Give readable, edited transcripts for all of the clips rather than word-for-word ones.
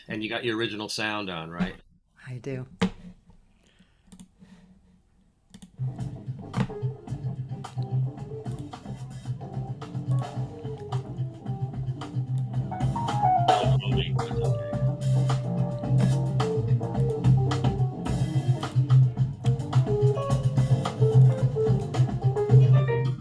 And you got your original sound on, right? I do. Still moving. That's okay.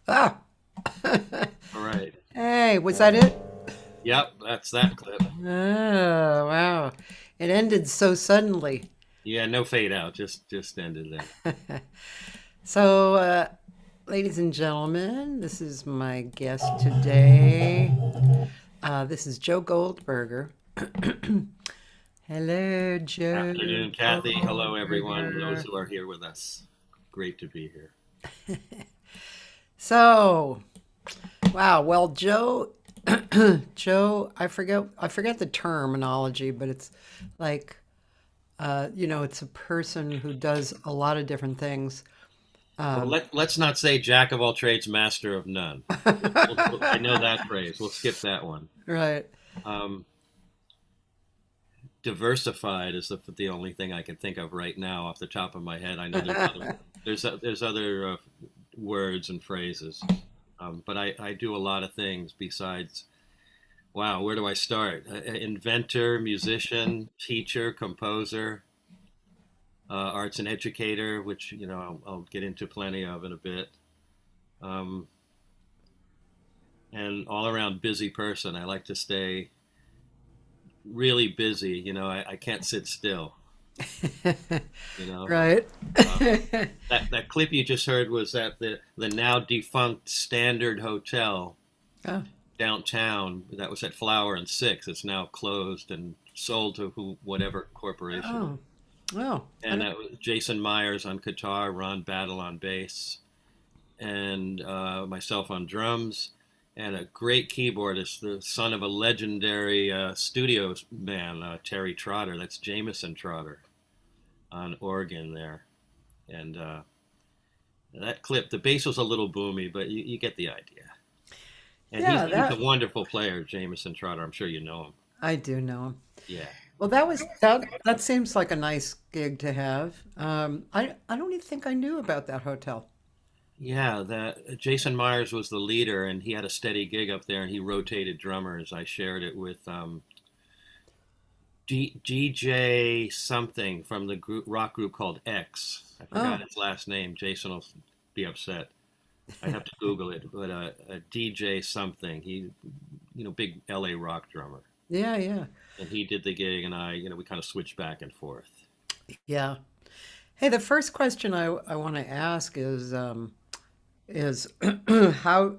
Ah, All right. hey, was that it? Yep, That's that clip. Oh, wow. It ended so suddenly. Yeah, no fade out. Just ended there. So, ladies and gentlemen, this is my guest today. This is Joe Goldberger. Hello, Joe Afternoon, Kathy. Hello, everyone. Those Goldberger. who are here with us. Great to be here. So, wow. Well, Joe, Joe, I forget the terminology, but it's like, it's a person who does a lot of different things. Well, Um, let's not say jack of all trades, master of none. I know that phrase. We'll skip that one. right. Um, Diversified is the only thing I can think of right now off the top of my head. I know there's other words and phrases, but I do a lot of things besides. Wow, where do I start? Inventor, musician, teacher, composer, arts and educator, which I'll get into plenty of in a bit, um, and all around busy person. I like to stay really busy. I can't sit still. You know, Right. um, that clip you just heard was at the now defunct Standard Hotel Oh, downtown. That was at Flower and Six. It's now closed and sold to whatever corporation. oh, oh. And that was Jason Myers on guitar, Ron Battle on bass, and myself on drums, and a great keyboardist, the son of a legendary studio man, Terry Trotter. That's Jameson Trotter on organ there. And that clip, the bass was a little boomy, but you get the idea. And Yeah, he's a that wonderful player, Jameson Trotter. I'm sure you know him. I do know him. Yeah. Well, that seems like a nice gig to have. I don't even think I knew about that hotel. Yeah, that Jason Myers was the leader, and he had a steady gig up there, and he rotated drummers. I shared it with DJ something from the rock group called X. I forgot Oh, his last name. Jason will be upset. I have to Google it, but a DJ something. He, big LA rock drummer, yeah, yeah, and he did the gig, and we kind of switched back and forth. yeah. Hey, the first question I want to ask is how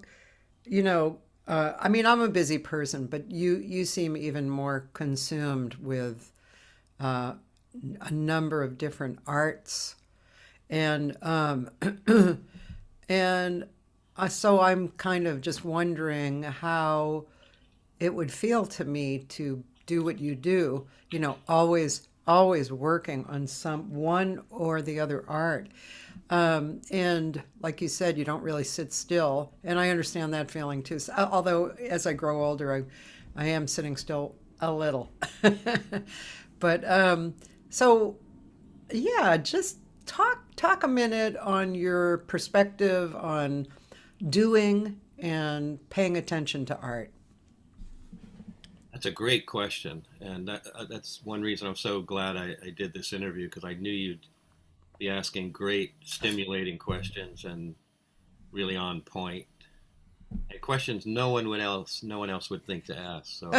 I mean, I'm a busy person, but you seem even more consumed with uh, a number of different arts, and and so I'm kind of just wondering how it would feel to me to do what you do. Always working on some one or the other art. And like you said, you don't really sit still. And I understand that feeling too. Although as I grow older, I am sitting still a little. But so yeah, just talk a minute on your perspective on doing and paying attention to art. That's a great question, and that's one reason I'm so glad I did this interview because I knew you'd be asking great, stimulating questions and really on point, and questions no one else would think to ask. So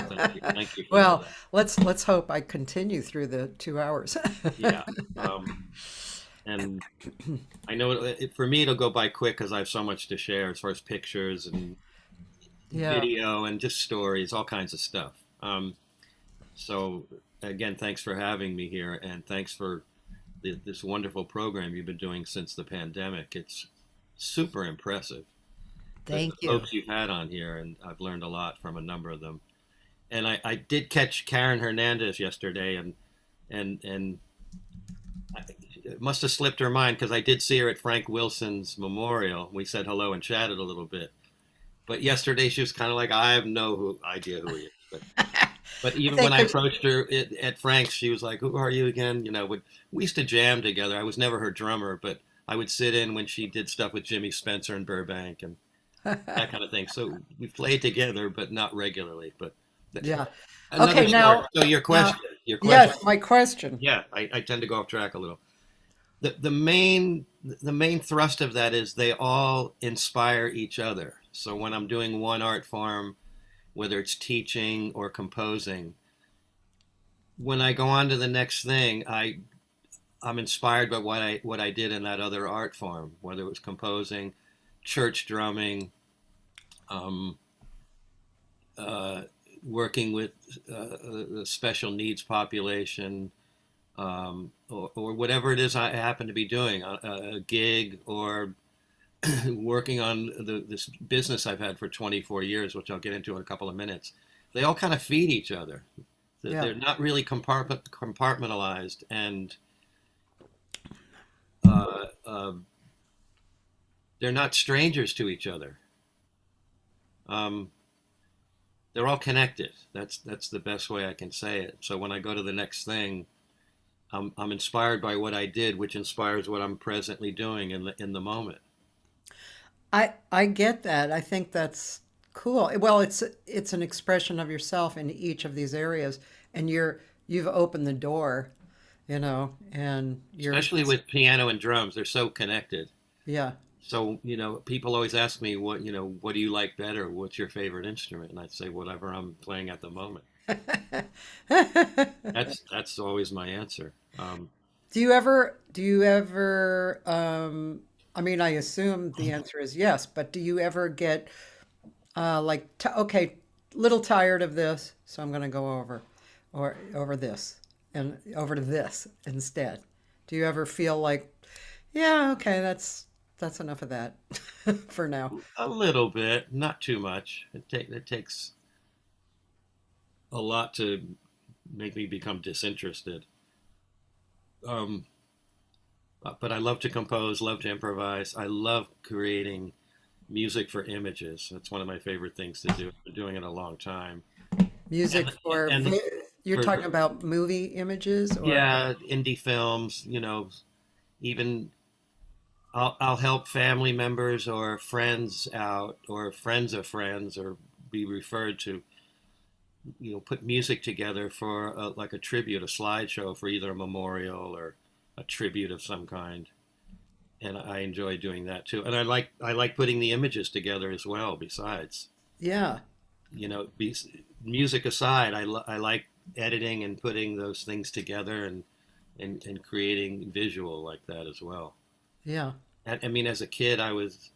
thank you for Well, that. let's hope I continue through the 2 hours. Yeah, and I know for me it'll go by quick because I have so much to share as far as pictures and Yeah, video and just stories, all kinds of stuff. So again, thanks for having me here, and thanks for this wonderful program you've been doing since the pandemic. It's super impressive. The thank you. folks you've had on here, and I've learned a lot from a number of them. And I did catch Karen Hernandez yesterday, and it must have slipped her mind because I did see her at Frank Wilson's memorial. We said hello and chatted a little bit. But yesterday she was kind of like, I have no idea who he is. But I even when think I there's, approached her at Frank's, she was like, "Who are you again?" We used to jam together. I was never her drummer, but I would sit in when she did stuff with Jimmy Spencer and Burbank and that kind of thing. So we played together, but not regularly. But yeah. another Okay, story. now, So now, your question. yes, my question. Yeah, I tend to go off track a little. The main thrust of that is they all inspire each other. So when I'm doing one art form, whether it's teaching or composing. When I go on to the next thing, I'm inspired by what I did in that other art form, whether it was composing, church drumming, um, uh, working with a special needs population, or whatever it is I happen to be doing, a gig, or working on this business I've had for 24 years, which I'll get into in a couple of minutes. They all kind of feed each other. Yeah. They're not really compartmentalized, and uh, uh, they're not strangers to each other. Um, they're all connected. That's the best way I can say it. So when I go to the next thing, I'm inspired by what I did, which inspires what I'm presently doing in the moment. I get that. I think that's cool. Well, it's an expression of yourself in each of these areas, and you've opened the door, and you're Especially with piano and drums, they're so connected. yeah. So, people always ask me what do you like better? What's your favorite instrument? And I'd say whatever I'm playing at the moment. That's always my answer. Do you ever, I mean, I assume the answer is yes, but do you ever get like, okay, little tired of this, so I'm going to go over this and over to this instead. Do you ever feel like, yeah, okay, that's enough of that for now? A little bit, not too much. It takes a lot to make me become disinterested. Um, but I love to compose, love to improvise. I love creating music for images. That's one of my favorite things to do. I've been doing it a long time. Music And for, and you're for talking about movie images or, yeah, indie films. Even I'll help family members or friends out, or friends of friends, or be referred to. Put music together for like a tribute, a slideshow for either a memorial or a tribute of some kind. And I enjoy doing that too. And I like putting the images together as well. Besides, yeah, you know, be, music aside, I like editing and putting those things together, and creating visual like that as well. yeah. And, I mean, as a kid, I was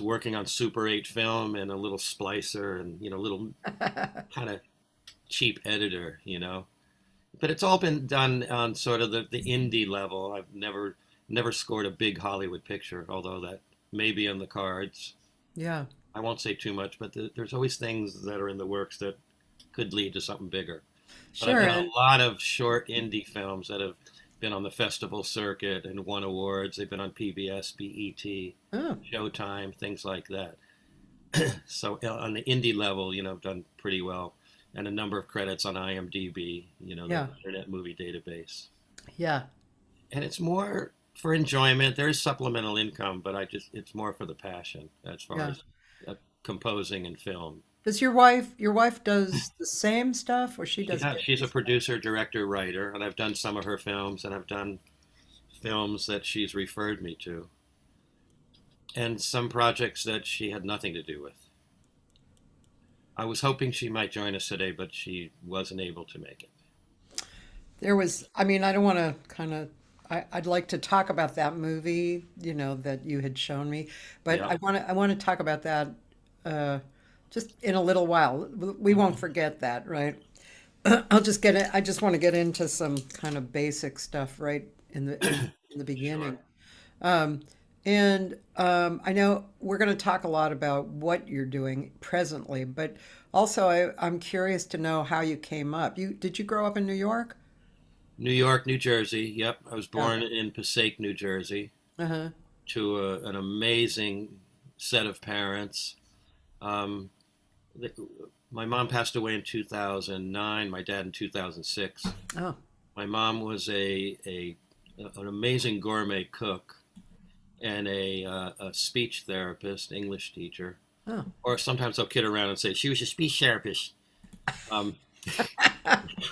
working on Super 8 film and a little splicer and little kind of cheap editor. But it's all been done on sort of the indie level. I've never scored a big Hollywood picture, although that may be on the cards. Yeah, I won't say too much, but there's always things that are in the works that could lead to something bigger. But I've sure. done And a lot of short indie films that have been on the festival circuit and won awards. They've been on PBS, BET, oh, Showtime, things like that. So on the indie level, I've done pretty well, and a number of credits on IMDb, the yeah, Internet Movie Database. yeah, And it's more for enjoyment. There is supplemental income, but it's more for the passion as far yeah. as composing and film. Does your wife does the same stuff or she does She's a different stuff? producer, director, writer, and I've done some of her films, and I've done films that she's referred me to, and some projects that she had nothing to do with. I was hoping she might join us today, but she wasn't able to make it. I mean, I don't want to I'd like to talk about that movie, that you had shown me, but Yeah. I want to talk about that uh, just in a little while. We won't Hmm. forget that, right? I just want to get into some kind of basic stuff right in the Sure. beginning. Um, and I know we're going to talk a lot about what you're doing presently, but also I'm curious to know how you came up. Did you grow up in New York? New York, New Jersey. Yep, I was Yeah. born in Passaic, New Jersey, Uh-huh. to an amazing set of parents. Um, th- my mom passed away in 2009. My dad in 2006. Oh, My mom was an amazing gourmet cook and a speech therapist, English teacher. oh. Or sometimes I'll kid around and say she was a speech therapist. Um,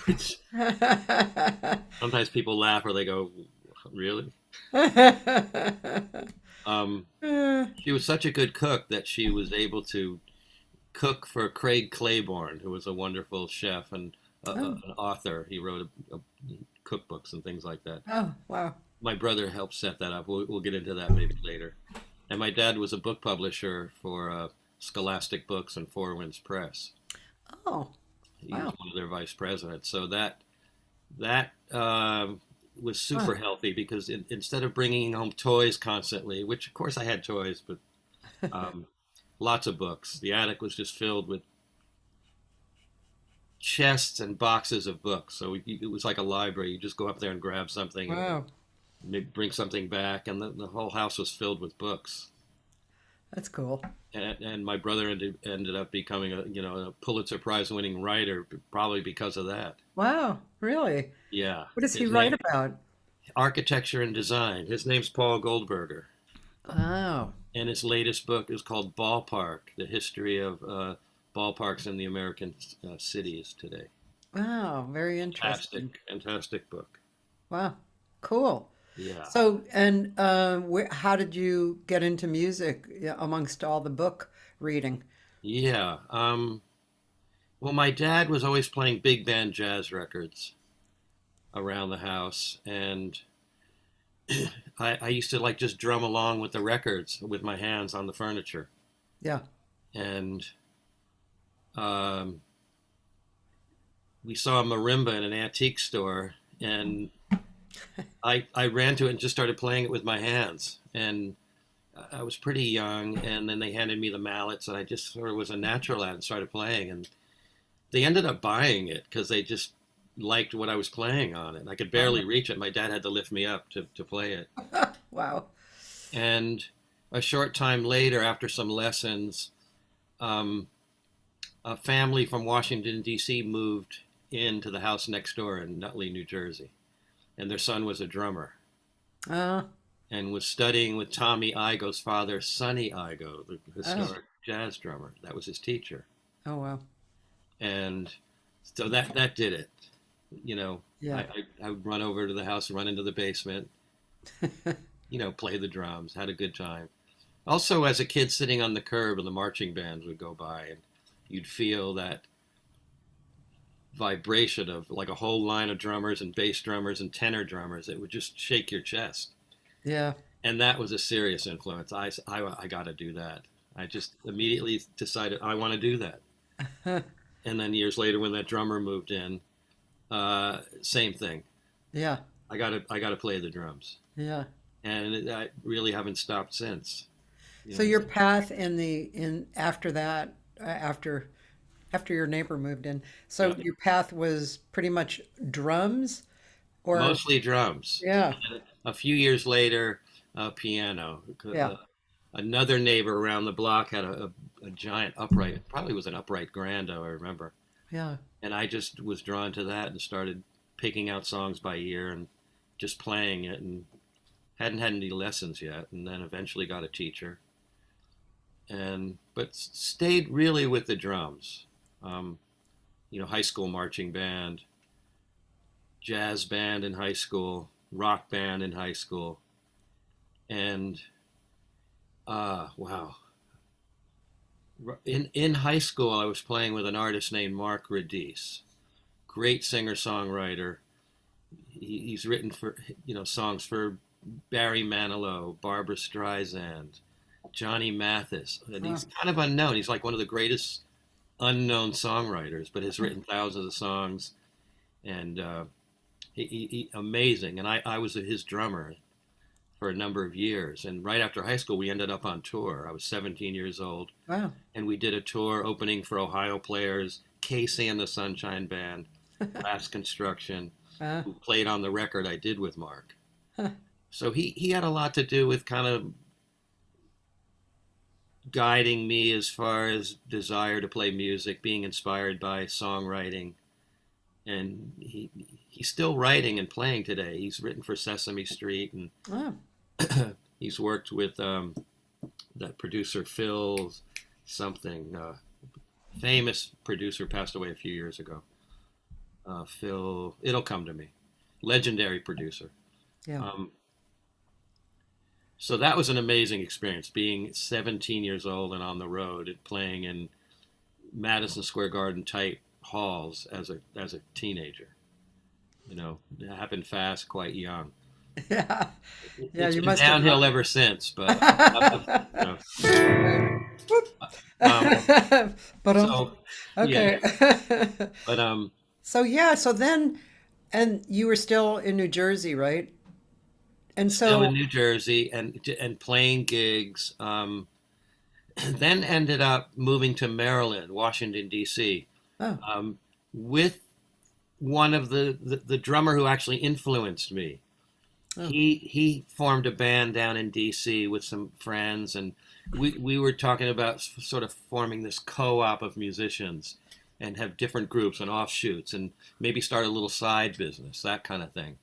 which sometimes people laugh or they go, "Really?" Um, she was such a good cook that she was able to cook for Craig Claiborne, who was a wonderful chef and Oh, an author. He wrote cookbooks and things like that. oh, wow. My brother helped set that up. We'll get into that maybe later. And my dad was a book publisher for Scholastic Books and Four Winds Press. Oh, He was wow. one of their vice presidents. So that was Huh. super healthy because instead of bringing home toys constantly, which of course I had toys, but um, lots of books. The attic was just filled with chests and boxes of books. So it was like a library. You just go up there and grab something and Wow. maybe bring something back, and the whole house was filled with books. That's cool. And my brother ended up becoming a Pulitzer Prize winning writer, probably because of that. Wow. Really? Yeah, What does he his write name about? architecture and design. His name's Paul Goldberger, Oh, and his latest book is called Ballpark: The History of Ballparks in the American Cities Today. wow. Very interesting. Fantastic, fantastic book. Wow. Cool. Yeah, So, and how did you get into music, yeah, amongst all the book reading? yeah. Well, my dad was always playing big band jazz records around the house, and I used to like just drum along with the records with my hands on the furniture. Yeah. And um, we saw a marimba in an antique store, and I ran to it and just started playing it with my hands. And I was pretty young, and then they handed me the mallets, and I just sort of was a natural at it and started playing. And they ended up buying it because they just liked what I was playing on it. I could barely Oh, reach it. My dad had to lift me up to play it. wow. And a short time later, after some lessons, um, a family from Washington, D.C. moved into the house next door in Nutley, New Jersey. And their son was a drummer Uh, and was studying with Tommy Igoe's father, Sonny Igoe, the oh, historic jazz drummer. That was his teacher. oh, wow. And so that did it. You know, Yeah. I would run over to the house, run into the basement, play the drums, had a good time. Also, as a kid sitting on the curb and the marching bands would go by, and you'd feel that vibration of like a whole line of drummers and bass drummers and tenor drummers. It would just shake your chest. Yeah. And that was a serious influence. I got to do that. I just immediately decided I want to do that. And then years later, when that drummer moved in, same thing. Yeah. I got to play the drums, Yeah. and I really haven't stopped since. You So know, your path in after that, after your neighbor moved in, so yeah, your path was pretty much drums, or mostly drums. yeah, A few years later, piano. yeah, Another neighbor around the block had a giant upright. It probably was an upright grando, I remember. yeah. And I just was drawn to that and started picking out songs by ear and just playing it, and hadn't had any lessons yet. And then eventually got a teacher, and but stayed really with the drums. Um, High school marching band, jazz band in high school, rock band in high school, and wow. In high school, I was playing with an artist named Mark Radice, great singer songwriter. He's written for songs for Barry Manilow, Barbara Streisand, Johnny Mathis, and Oh, he's kind of unknown. He's like one of the greatest unknown songwriters, but has written thousands of songs, and he amazing. And I was his drummer for a number of years. And right after high school, we ended up on tour. I was 17 years old, wow. and we did a tour opening for Ohio players, Casey and the Sunshine Band, Last Construction, Uh, who played on the record I did with Mark. So he had a lot to do with kind of guiding me as far as desire to play music, being inspired by songwriting. And he's still writing and playing today. He's written for Sesame Street, and oh, he's worked with that producer Phil something, famous producer, passed away a few years ago. Phil, it'll come to me, legendary producer. yeah. Um, so that was an amazing experience, being 17 years old and on the road and playing in Madison Square Garden type halls as a teenager. You know, it happened fast, quite young. Yeah. Yeah, It's you been must have downhill ever since, but you know, right. um, But so yeah, okay. but So yeah, so then and you were still in New Jersey, right? And still so in New Jersey and playing gigs. Then ended up moving to Maryland, Washington D.C. oh, Um, with one of the drummer who actually influenced me. oh, He formed a band down in D.C. with some friends, and we were talking about sort of forming this co-op of musicians and have different groups and offshoots and maybe start a little side business, that kind of thing.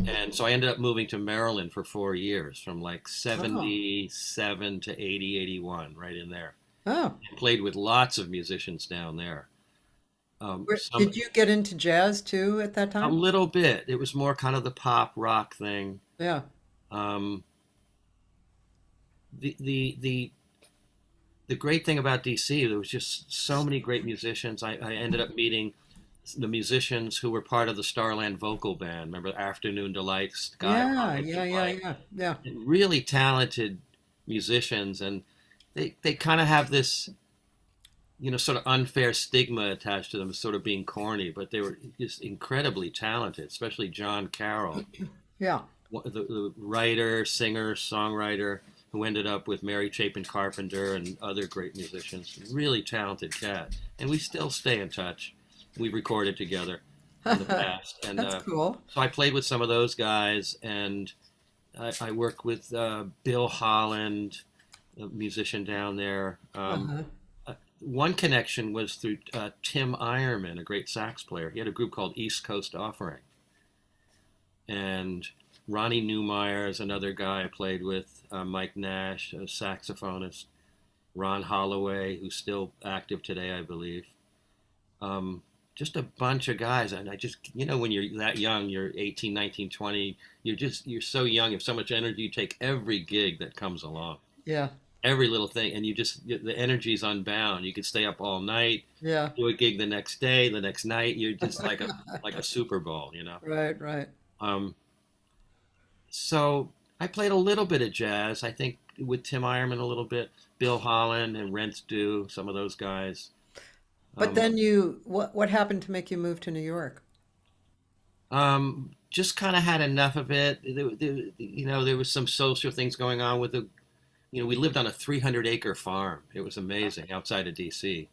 And so I ended up moving to Maryland for 4 years, from like oh, 77 to 80, 81, right in there. oh. And played with lots of musicians down there. Some Did you get into jazz too at that a time? little bit. It was more kind of the pop rock thing. Yeah. Um, the the the the great thing about DC, there was just so many great musicians. I ended up meeting the musicians who were part of the Starland Vocal Band. Remember Afternoon Delights, Guy Yeah, Rockets yeah, and yeah, Mike? yeah, yeah. Really talented musicians, and they kind of have this, you know, sort of unfair stigma attached to them, sort of being corny, but they were just incredibly talented, especially Jon Carroll, Yeah. the writer, singer, songwriter who ended up with Mary Chapin Carpenter and other great musicians. Really talented cat, and we still stay in touch. We've recorded together in the past, and That's cool. so I played with some of those guys, and I worked with Bill Holland, a musician down there. Uh-huh. One connection was through Tim Eyermann, a great sax player. He had a group called East Coast Offering, and Ronnie Newmeyer is another guy I played with. Mike Nash, a saxophonist. Ron Holloway, who's still active today, I believe. Um, just a bunch of guys, and I just, you know, when you're that young, you're 18, 19, 20, you're so young, you have so much energy, you take every gig that comes along, Yeah. every little thing, and the energy's unbound. You could stay up all night, Yeah. do a gig the next day, the next night. You're just like a Super Bowl, you know. Right, right. Um, so I played a little bit of jazz. I think with Tim Eyermann a little bit, Bill Holland and Rents Do, some of those guys. But Um, then what happened to make you move to New York? just kind of had enough of it. You know, there was some social things going on with the. You know, we lived on a 300-acre farm. It was amazing outside of D.C.,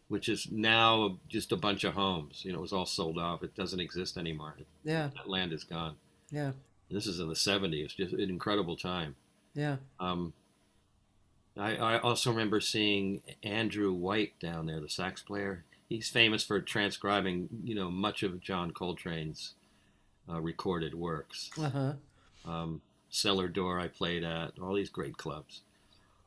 which is now just a bunch of homes. You know, it was all sold off. It doesn't exist anymore. Yeah, That land is gone. yeah, This is in the 70s, just an incredible time. yeah. Um, I also remember seeing Andrew White down there, the sax player. He's famous for transcribing, you know, much of John Coltrane's recorded works. Uh-huh. Cellar Door I played at, all these great clubs.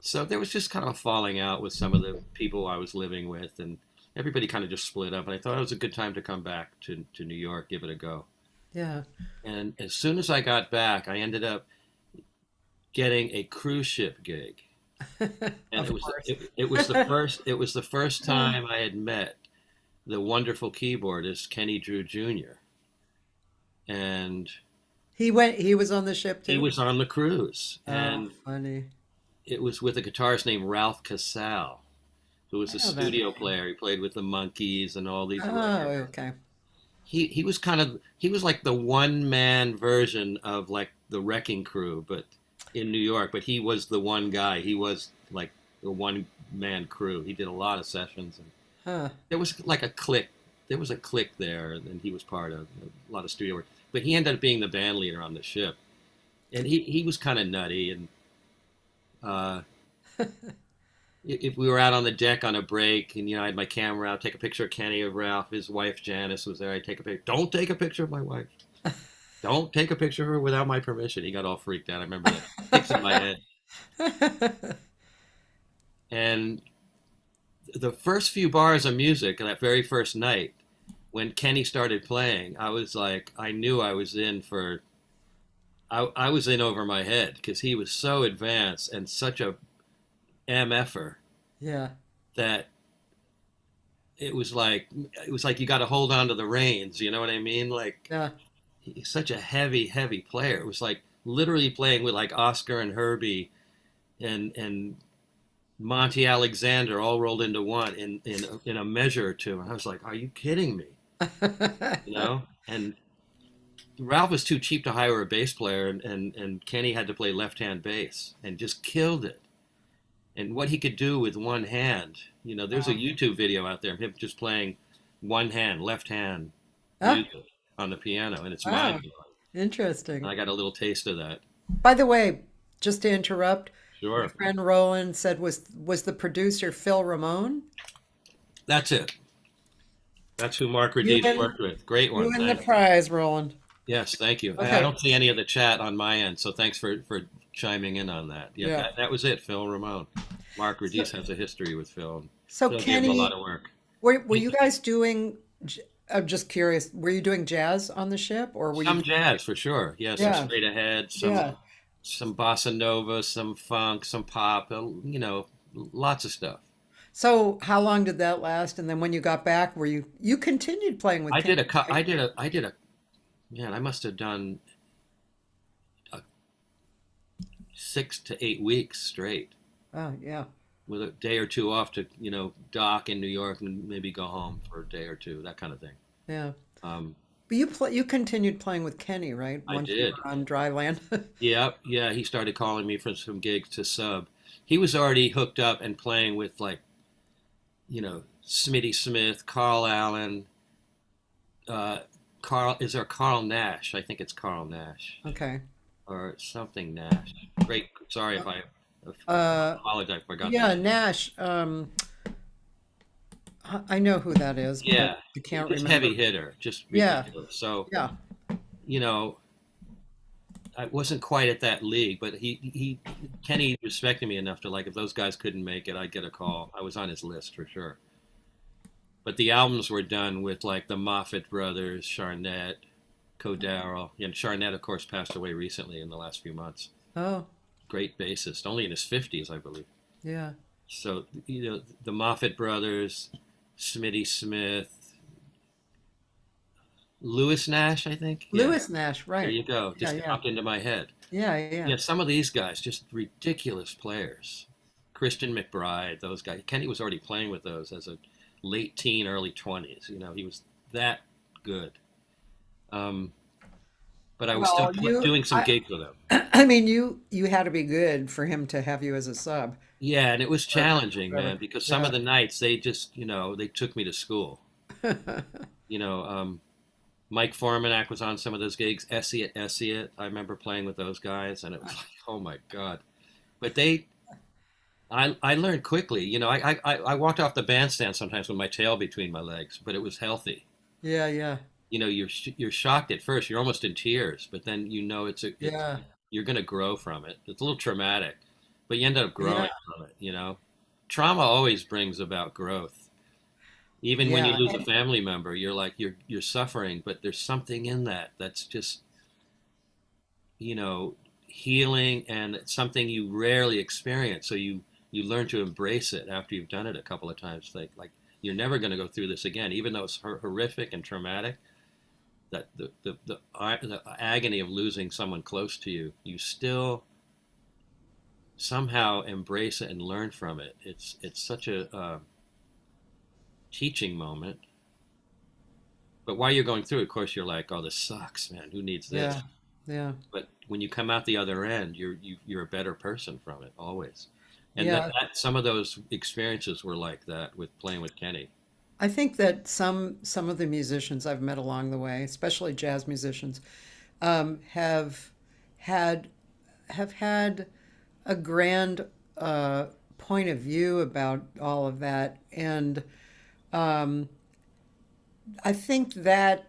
So there was just kind of a falling out with some of the people I was living with, and everybody kind of just split up. And I thought it was a good time to come back to New York, give it a go. Yeah. And as soon as I got back, I ended up getting a cruise ship gig. And Of course. it was the first time I had met the wonderful keyboardist Kenny Drew Jr. And He was on the ship he too? was on the cruise, Oh, and funny. it was with a guitarist named Ralph Casal, who was a I know that studio name. player. He played with the Monkees and all these Oh, records. okay. He was kind of he was like the one man version of like the Wrecking Crew, but in New York. But he was the one guy. He was like the one man crew. He did a lot of sessions, and Huh. there was like a clique. There was a clique there, and he was part of a lot of studio work. But he ended up being the band leader on the ship, and he was kind of nutty. And uh, if we were out on the deck on a break, and you know I had my camera out, take a picture of Kenny, of Ralph, his wife Janice was there. I take a picture. Don't take a picture of my wife. Don't take a picture of her without my permission. He got all freaked out. I remember that. Sticks in my head. And the first few bars of music that very first night, when Kenny started playing, I was like, I knew I was in for. I was in over my head because he was so advanced and such a MFer Yeah. that it was like you got to hold on to the reins. You know what I mean? Like Yeah. he's such a heavy player. It was like literally playing with like Oscar and Herbie and Monty Alexander all rolled into one in a measure or two. And I was like, are you kidding me? You know? And Ralph was too cheap to hire a bass player, and Kenny had to play left hand bass and just killed it. And what he could do with one hand, there's a Wow. YouTube video out there of him just playing one hand, left hand Oh, music on the piano, and it's mind wow. blowing. Interesting. I got a little taste of that. By the way, just to interrupt, my Sure. friend Roland said was the producer Phil Ramone? That's it. That's who Mark You Radice win worked with. Great you one. win the Thank you. prize, Roland. Yes, thank you. I Okay. don't see any of the chat on my end, so thanks for chiming in on that. Yeah, Yeah. that was it, Phil Ramone. Mark So, Radice has a history with Phil. so Phil gave him a lot Kenny, of work. were you guys doing? I'm just curious. Were you doing jazz on the ship, or were you? Some jazz for sure. Yeah, some Yeah, straight ahead, some yeah. some bossa nova, some funk, some pop. Lots of stuff. So how long did that last? And then when you got back, were you continued playing with I Kenny, did a cut. right? I did a man. I must have done 6 to 8 weeks straight Oh yeah, with a day or two off to dock in New York and maybe go home for a day or two, that kind of thing. yeah. Um, But you continued playing with Kenny, right? I Once you did. were on dry land. Yeah, yeah. He started calling me for some gigs to sub. He was already hooked up and playing with like Smitty Smith, Carl Allen, Carl. Is there Carl Nash? I think it's Carl Nash Okay. or something Nash. Great. Sorry if Uh, apologize. I forgot the yeah, name. Nash. I know who that is, but Yeah, I can't just heavy remember. hitter, just Yeah, ridiculous. So yeah, you know, I wasn't quite at that league, but Kenny respected me enough to like if those guys couldn't make it, I'd get a call. I was on his list for sure. But the albums were done with like the Moffat brothers, Charnett, Codero, and Charnett, of course, passed away recently in the last few months. oh, Great bassist, only in his 50s, I believe. yeah. So the Moffat brothers, Smitty Smith, Lewis Nash, I think. Yeah, Lewis Nash, there right? you go. Yeah, Just yeah, popped into my head. yeah, yeah. Yeah, some of these guys, just ridiculous players. Christian McBride, those guys. Kenny was already playing with those as a late teen, early 20s. He was that good. Um, but I was still Well, doing some gigs with him. I mean, you had to be good for him to have you as a sub Yeah, and it was or challenging, man, whatever. because some Yeah. of the nights they just, they took me to school. You know, um, Mike Formanak was on some of those gigs. Essiet. I remember playing with those guys, and it was like, oh my God. But I learned quickly. I walked off the bandstand sometimes with my tail between my legs, but it was healthy. Yeah, yeah, You're shocked at first. You're almost in tears, but then yeah, you're going to grow from it. It's a little traumatic, but you end up yeah, growing from it. Trauma always brings about growth. Even when you yeah. lose a family member, you're like you're suffering, but there's something in that that's just you know healing, and it's something you rarely experience. So you learn to embrace it after you've done it a couple of times. Like you're never going to go through this again, even though it's horrific and traumatic. That the agony of losing someone close to you, you still somehow embrace it and learn from it. It's such a teaching moment. But while you're going through it, of course, you're like, "Oh, this sucks, man. Who needs this?" Yeah, yeah, But when you come out the other end, you're a better person from it always. And yeah. some of those experiences were like that with playing with Kenny. I think that some of the musicians I've met along the way, especially jazz musicians, have had have had a grand point of view about all of that, and um, I think that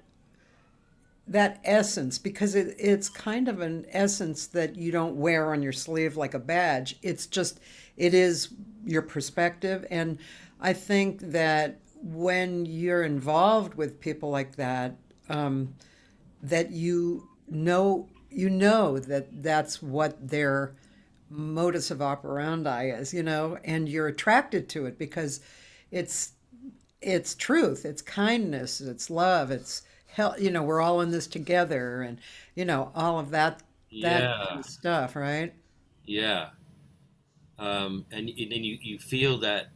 essence, because it's kind of an essence that you don't wear on your sleeve like a badge. It is your perspective. And I think that when you're involved with people like that, that you know that that's what their modus of operandi is, and you're attracted to it because it's it's truth, it's kindness, it's love, it's help. We're all in this together, and all of that kind Yeah, of stuff, right? yeah. And then you feel that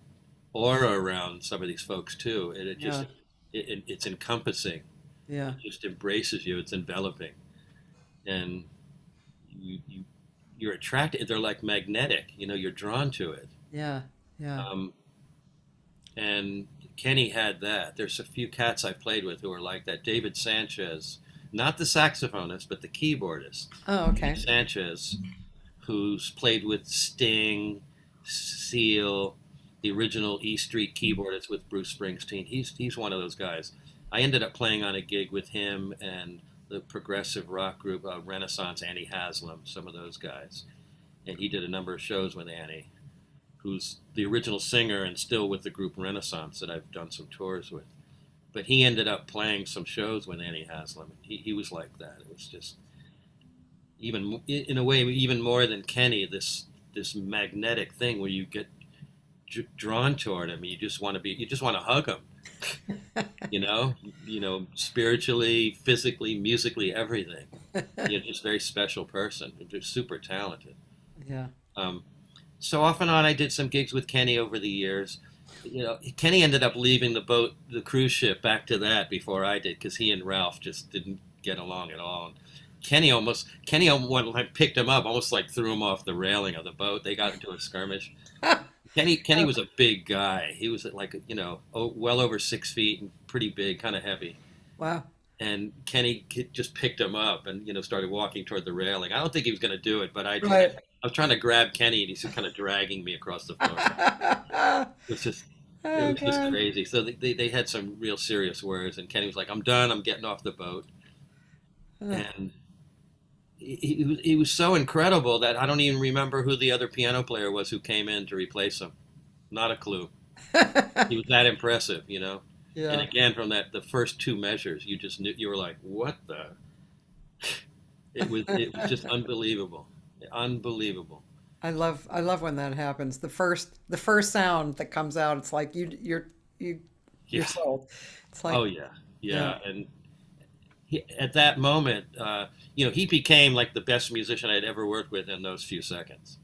aura around some of these folks too, and it just Yeah, it's encompassing. yeah, It just embraces you. It's enveloping, and you you're attracted. They're like magnetic. You're drawn to it. yeah, yeah. Um, and Kenny had that. There's a few cats I played with who are like that. David Sanchez, not the saxophonist, but the keyboardist. Oh, David okay. Sanchez, who's played with Sting, Seal, the original E Street keyboardist with Bruce Springsteen. He's one of those guys. I ended up playing on a gig with him and the progressive rock group Renaissance, Annie Haslam, some of those guys. And he did a number of shows with Annie, who's the original singer and still with the group Renaissance that I've done some tours with. But he ended up playing some shows with Annie Haslam. He was like that. It was just even in a way even more than Kenny. This magnetic thing where you get drawn toward him. You just want to hug him. You know, spiritually, physically, musically, everything. Just a very special person. Just super talented. Yeah. Um, so off and on, I did some gigs with Kenny over the years. Kenny ended up leaving the cruise ship, back to that before I did, because he and Ralph just didn't get along at all. And Kenny almost picked him up, almost like threw him off the railing of the boat. They got into a skirmish. Kenny was a big guy. He was like, well over 6 feet and pretty big, kind of heavy. Wow. And Kenny just picked him up and started walking toward the railing. I don't think he was going to do it, but I Right. was trying to grab Kenny, and he's just kind of dragging me across the floor. It was just it Oh was just God. crazy. So they had some real serious words, and Kenny was like, "I'm done. I'm getting off the boat." And he was so incredible that I don't even remember who the other piano player was who came in to replace him. Not a clue. He was that impressive. And Yeah. again, from the first two measures, you just knew, you were like, "What the?" It was just unbelievable, unbelievable. I love when that happens. The first sound that comes out, it's like you're Yeah. sold. It's like, Oh yeah. yeah, Yeah. And at that moment, he became like the best musician I'd ever worked with in those few seconds.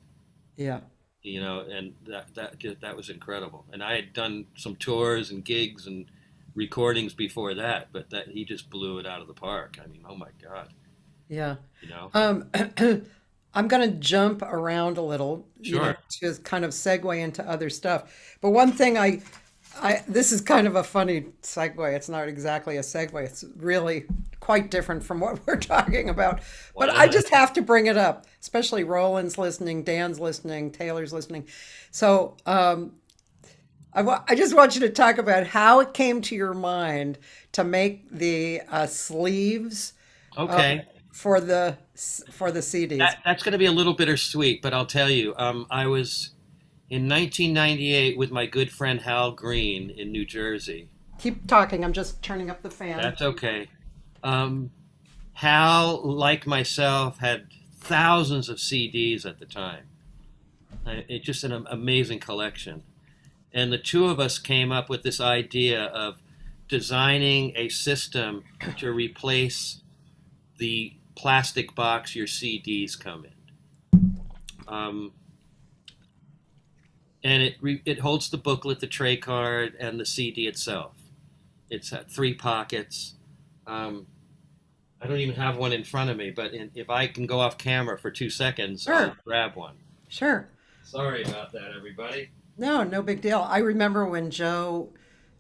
yeah, And that was incredible. And I had done some tours and gigs and recordings before that, but that he just blew it out of the park. I mean, oh my God, yeah. you know. Um, I'm going to jump around a little, Sure. to kind of segue into other stuff. But one thing this is kind of a funny segue. It's not exactly a segue. It's really quite different from what we're talking about. Why But I not? just have to bring it up, especially Roland's listening, Dan's listening, Taylor's listening. So I just want you to talk about how it came to your mind to make the sleeves uh, Okay. for the CDs. That's going to be a little bittersweet, but I'll tell you. I was in 1998 with my good friend Hal Green in New Jersey. Keep talking. I'm just turning up the fan. That's okay. Um, Hal, like myself, had thousands of CDs at the time. It's just an amazing collection. And the two of us came up with this idea of designing a system to replace the plastic box your CDs come in. And it holds the booklet, the tray card, and the CD itself. It's at three pockets. Um, I don't even have one in front of me, but if I can go off camera for 2 seconds, Sure, I'll grab one. sure. Sorry about that, everybody. No, no big deal. I remember when Joe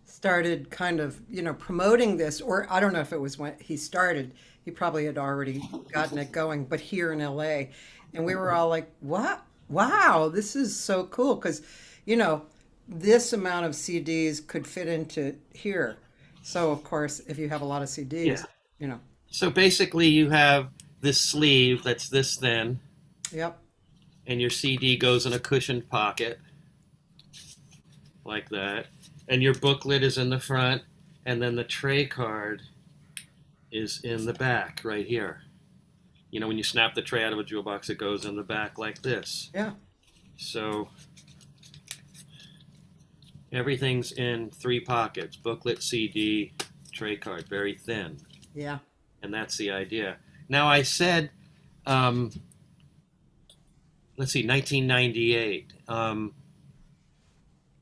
started kind of, promoting this, or I don't know if it was when he started. He probably had already gotten it going, but here in LA. And we were all like, what? Wow, this is so cool. Because, you know, this amount of CDs could fit into here. So, of course, if you have a lot of Yeah. CDs, you know, So basically, you have this sleeve that's this thin, yep. and your CD goes in a cushioned pocket like that, and your booklet is in the front, and then the tray card is in the back right here. When you snap the tray out of a jewel box, it goes in the back like this. Yeah. So Everything's in 3 pockets: booklet, CD, tray card, very thin. Yeah. And that's the idea. Now I said, um, let's see, 1998.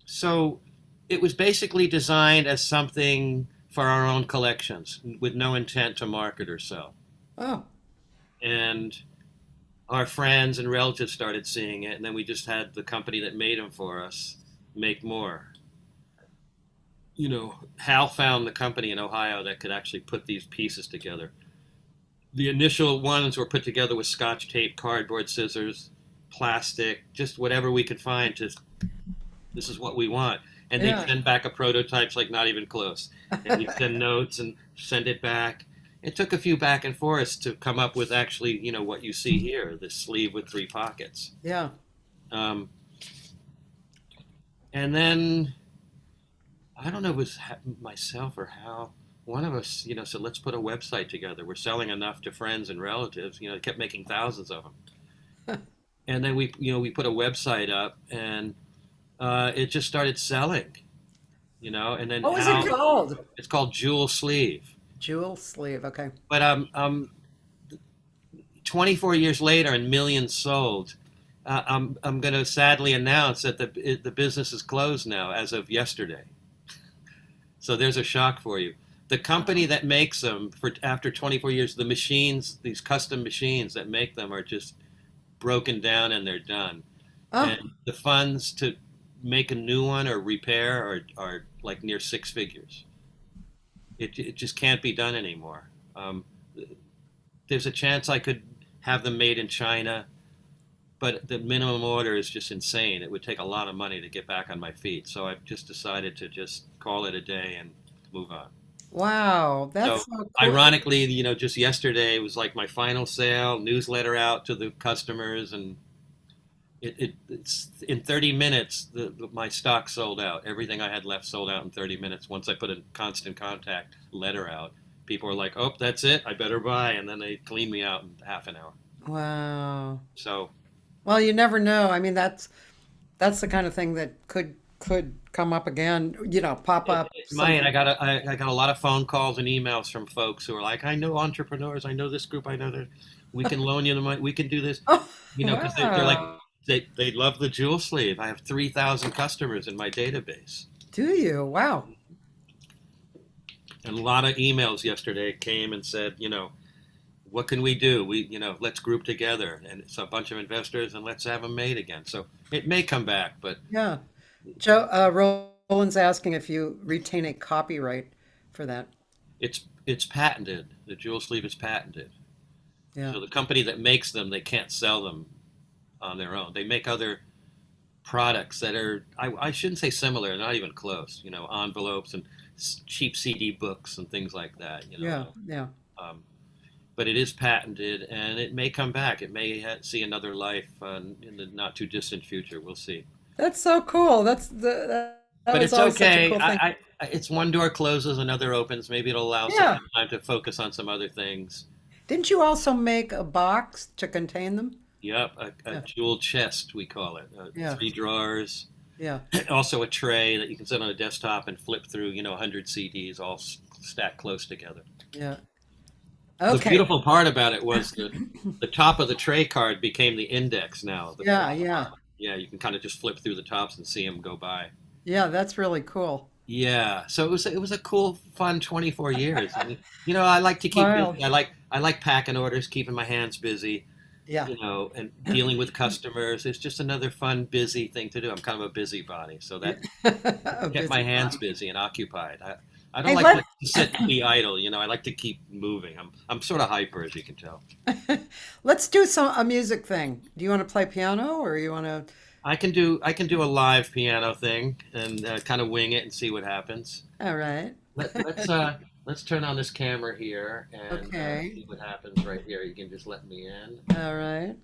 So it was basically designed as something for our own collections with no intent to market or sell. Oh, And our friends and relatives started seeing it, and then we just had the company that made them for us make more. Hal found the company in Ohio that could actually put these pieces together. The initial ones were put together with scotch tape, cardboard, scissors, plastic, just whatever we could find. Just this is what we want, and they yeah. send back a prototype's like not even close, and you send notes and send it back. It took a few back and forths to come up with actually, what you see here, this sleeve with 3 pockets. Yeah. Um, and then I don't know if it was myself or Hal. One of us, said, let's put a website together. We're selling enough to friends and relatives. Kept making thousands of them. And then we put a website up, and it just started selling. And then What was it called? It's called Jewel Sleeve. Jewel sleeve. Okay. But 24 years later and millions sold. I'm going to sadly announce that the business is closed now as of yesterday. So there's a shock for you. The company that makes them, after 24 years, the machines, these custom machines that make them, are just broken down and they're done. Oh, And the funds to make a new one or repair are like near 6 figures. It just can't be done anymore. There's a chance I could have them made in China, but the minimum order is just insane. It would take a lot of money to get back on my feet. So I've just decided to just call it a day and move on. wow. That's So so cool. ironically, just yesterday was like my final sale, newsletter out to the customers, and it's in 30 minutes, my stock sold out. Everything I had left sold out in 30 minutes. Once I put a constant contact letter out, people were like, oh, that's it, I better buy. And then they cleaned me out in half an hour. Wow. So Well, you never know. I mean, that's the kind of thing that could come up again, pop up it might. something. I got a lot of phone calls and emails from folks who are like, I know entrepreneurs, I know this group, I know that we can loan you the money, we can do this, Oh, because they're like, wow. they love the jewel sleeve. I have 3,000 customers in my database. Do you? Wow. And a lot of emails yesterday came and said, what can we do? Let's group together, and it's a bunch of investors, and let's have them made again. So it may come back, but Yeah. Joe, Roland's asking if you retain a copyright for that. it's patented. The jewel sleeve is patented. Yeah. So the company that makes them, they can't sell them on their own. They make other products that are, I shouldn't say similar, not even close. Envelopes and cheap CD books and things like that. Yeah. Yeah. Um, but it is patented, and it may come back. It may see another life in the not too distant future. We'll see. That's so cool. That But was it's always such a okay. cool thing. It's one door closes, another opens. Maybe it'll allow some Yeah. time to focus on some other things. Didn't you also make a box to contain them? Yep, a Yeah. jewel chest, we call it. Yeah. 3 drawers. Yeah. Also a tray that you can sit on a desktop and flip through, 100 CDs all stacked close together. Yeah. The Okay. beautiful part about it was the top of the tray card became the index now. Yeah. Yeah. Yeah, you can kind of just flip through the tops and see them go by. Yeah. That's really cool. Yeah, so it was a cool, fun 24 years. I mean, I like to keep Wow. busy. I like packing orders, keeping my hands busy, Yeah. and dealing with customers. It's just another fun, busy thing to do. I'm kind of a busybody, so that A kept my hands busybody. busy and occupied. I don't Hey, like to sit and be idle. I like to keep moving. I'm sort of hyper, as you can tell. let's do a music thing. Do you want to play piano or you want to? I can do a live piano thing and kind of wing it and see what happens. All right. Let's turn on this camera here and Okay. see what happens right here. You can just let me in. All right.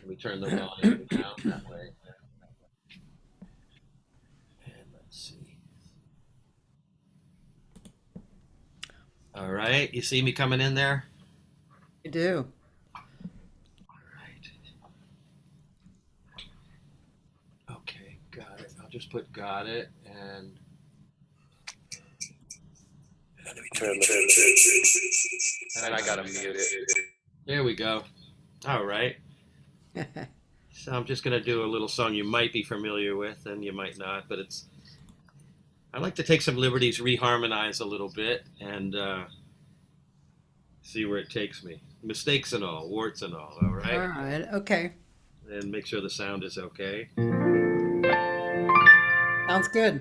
Let me turn the volume down that way. And let's see. All right, you see me coming in there? You do. All right. Okay, got it. I'll just put got it, And And I gotta mute it. there we go. All right. So I'm just going to do a little song you might be familiar with and you might not, but I like to take some liberties, reharmonize a little bit, and see where it takes me. Mistakes and all, warts and all right? All right. Okay. And make sure the sound is okay. Sounds good.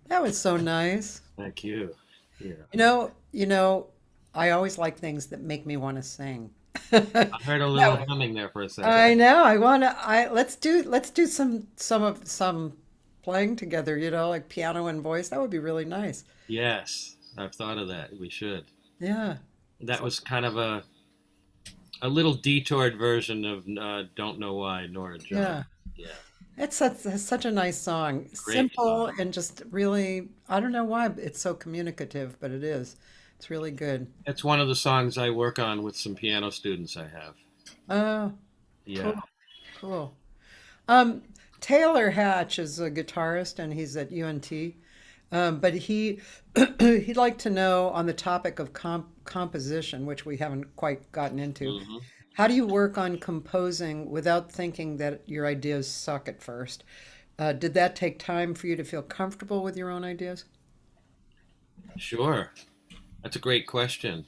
That was so nice. Thank you. Yeah. I always like things that make me want to sing. I heard a little No, humming there for a second. I know. I want to. Let's do some playing together. Like piano and voice. That would be really nice. Yes, I've thought of that. We should. Yeah. That was kind of a little detoured version of Don't Know Why, Nora John. Yeah. Yeah, It's such a nice song. great Simple song. and just really. I don't know why it's so communicative, but it is. It's really good. It's one of the songs I work on with some piano students I have. Oh, cool, Yeah. cool. Um, Taylor Hatch is a guitarist and he's at UNT. But he'd like to know on the topic of composition, which we haven't quite gotten into. Hmm. How do you work on composing without thinking that your ideas suck at first? Did that take time for you to feel comfortable with your own ideas? Sure. That's a great question.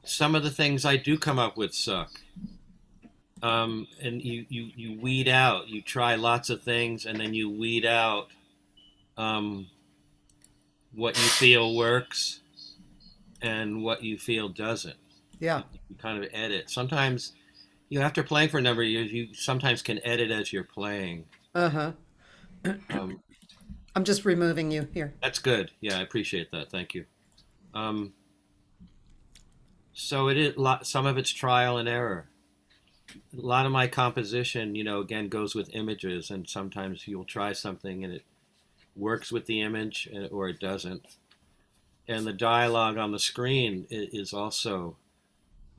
Some of the things I do come up with suck. And you weed out, you try lots of things and then you weed out um, what you feel works and what you feel doesn't. Yeah. You kind of edit. Sometimes, after playing for a number of years, you sometimes can edit as you're playing. Uh-huh. Um, I'm just removing you here. that's good. Yeah, I appreciate that. Thank you. Um, so it is some of it's trial and error. A lot of my composition, again, goes with images, and sometimes you'll try something and it works with the image or it doesn't. And the dialogue on the screen is also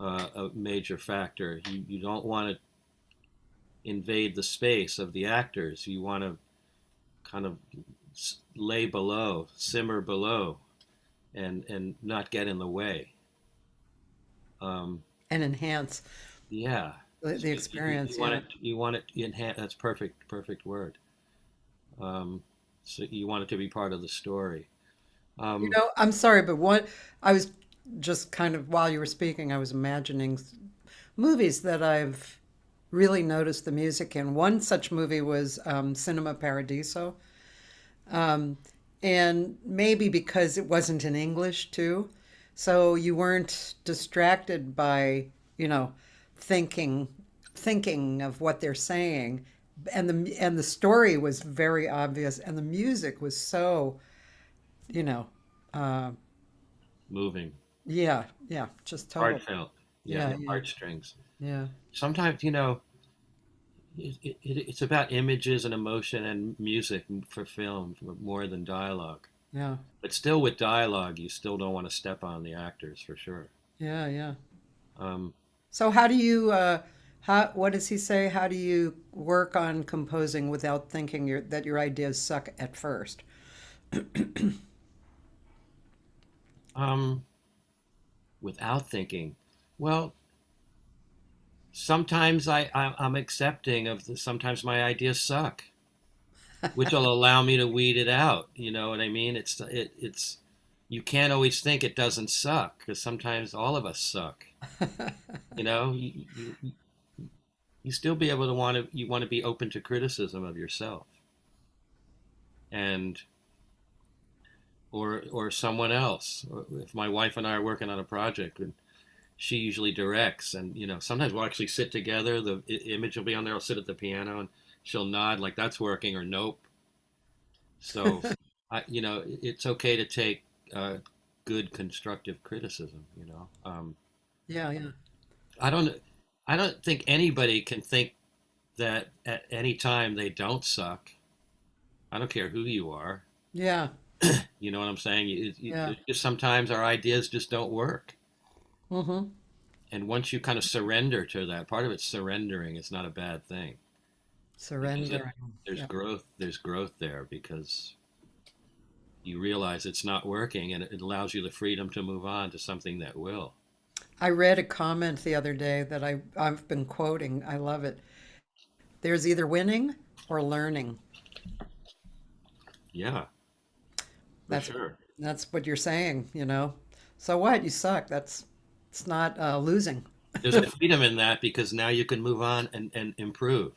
a major factor. You don't want to invade the space of the actors. You want to kind of lay below, simmer below, and not get in the way. And enhance Yeah. the experience. You want it enhance. That's perfect word. So you want it to be part of the story. I'm sorry, but I was just kind of, while you were speaking, I was imagining movies that I've really noticed the music in. One such movie was Cinema Paradiso. And maybe because it wasn't in English too. So you weren't distracted by, thinking of what they're saying. And the story was very obvious, and the music was so, you know, uh, Moving, yeah, yeah, just total. heartfelt. Yeah, Yeah, yeah, heartstrings. yeah, Sometimes, it's about images and emotion and music for film more than dialogue. yeah, But still, with dialogue, you still don't want to step on the actors for sure. yeah, yeah. Um, So how do you, what does he say? How do you work on composing without thinking that your ideas suck at first? um, without thinking, well, sometimes I'm accepting of sometimes my ideas suck, which will allow me to weed it out. You know what I mean? It's you can't always think it doesn't suck because sometimes all of us suck. You know, you still be able to want to be open to criticism of yourself and or someone else. Or if my wife and I are working on a project and she usually directs, and sometimes we'll actually sit together. The image will be on there. I'll sit at the piano and she'll nod like that's working or nope. So it's okay to take good constructive criticism. Yeah, yeah, I don't I don't think anybody can think that at any time they don't suck. I don't care who you are. yeah, You know what I'm saying? yeah. Just sometimes our ideas just don't work. Mm-hmm. And once you kind of surrender to that, part of it's surrendering. It's not a bad thing because Surrendering. there's Yeah. growth. There's growth there because you realize it's not working, and it allows you the freedom to move on to something that will. I read a comment the other day that I've been quoting. I love it. There's either winning or learning. Yeah, for That's sure. that's what you're saying. So what? You suck. It's not losing. There's a freedom in that because now you can move on and improve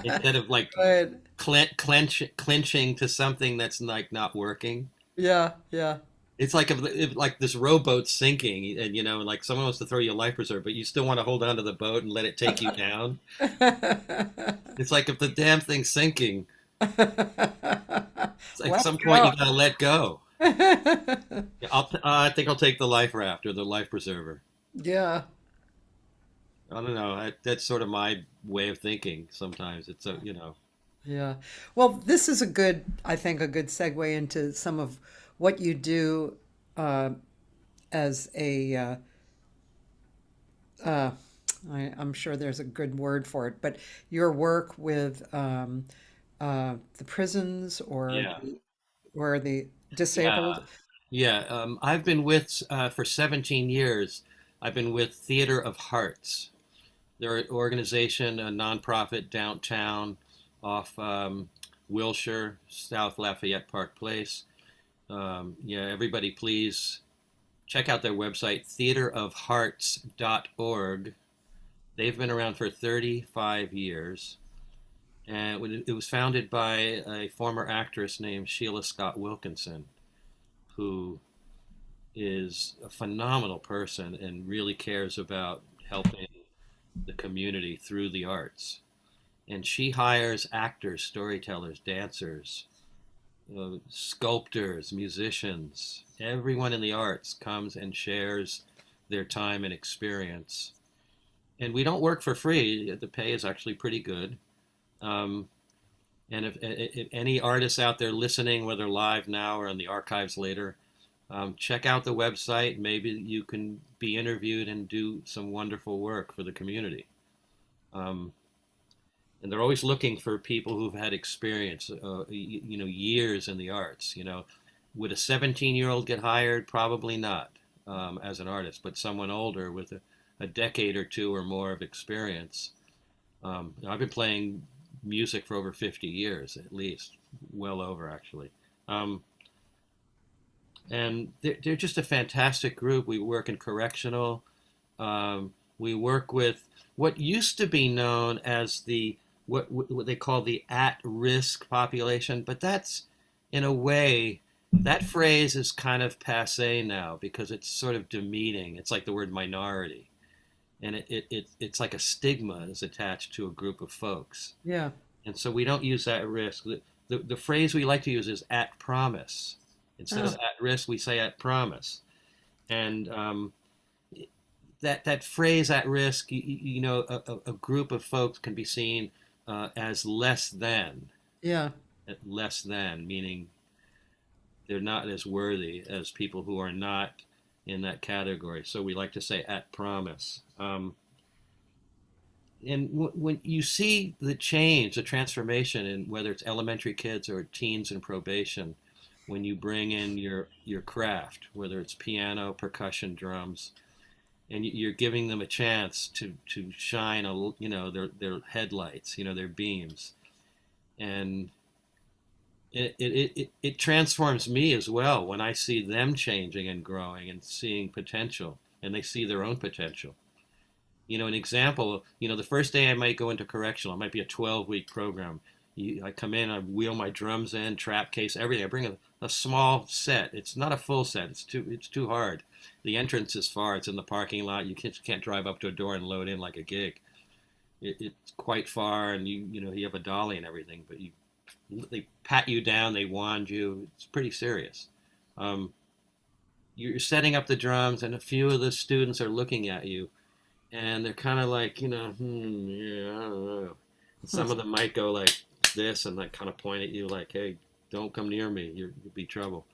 instead of like Good. clinching to something that's like not working. Yeah, yeah. It's like if like this rowboat's sinking, and like someone wants to throw you a life preserver, but you still want to hold on to the boat and let it take you down. It's like if the damn thing's sinking, it's like at Let some point go. you gotta let go. Yeah, I think I'll take the life raft or the life preserver. Yeah. I don't know. That's sort of my way of thinking. Sometimes it's Yeah. Well, this is I think, a good segue into some of what you do uh, as uh, I'm sure there's a good word for it, but your work with the prisons yeah, or the yeah, disabled. yeah. I've been with for 17 years. I've been with Theater of Hearts. They're an organization, a nonprofit downtown off Wilshire, South Lafayette Park Place. Yeah, everybody please check out their website, theaterofhearts.org. They've been around for 35 years. And it was founded by a former actress named Sheila Scott Wilkinson. who is a phenomenal person and really cares about helping the community through the arts. And she hires actors, storytellers, dancers, sculptors, musicians. Everyone in the arts comes and shares their time and experience. And we don't work for free. The pay is actually pretty good. Um, and if any artists out there listening, whether live now or in the archives later, check out the website. Maybe you can be interviewed and do some wonderful work for the community. And they're always looking for people who've had experience, years in the arts. Would a 17-year-old get hired? Probably not, as an artist, but someone older with a decade or two or more of experience. I've been playing music for over 50 years, at least, well over actually. And they're just a fantastic group. We work in correctional. We work with what used to be known as what they call the at-risk population, but that's, in a way, that phrase is kind of passé now because it's sort of demeaning. It's like the word minority, and it's like a stigma is attached to a group of folks. Yeah. And so we don't use at risk. The phrase we like to use is at promise. Instead of at risk, we say at promise. And that phrase at risk, a group of folks can be seen as less than. Yeah. Less than, meaning they're not as worthy as people who are not in that category. So we like to say at promise. And when you see the change, the transformation in whether it's elementary kids or teens in probation, when you bring in your craft, whether it's piano, percussion, drums, and you're giving them a chance to shine their headlights, their beams, and it transforms me as well when I see them changing and growing and seeing potential, and they see their own potential. An example, the first day I might go into correctional, it might be a 12-week program. I come in, I wheel my drums in, trap case, everything. I bring a small set. It's not a full set. It's too hard. The entrance is far. It's in the parking lot. You can't drive up to a door and load in like a gig. It's quite far, and you have a dolly and everything. But they pat you down, they wand you. It's pretty serious. You're setting up the drums, and a few of the students are looking at you, and they're kind of like, yeah, I don't know. And some of them might go like this and like kind of point at you like, hey, don't come near me, you'll be trouble.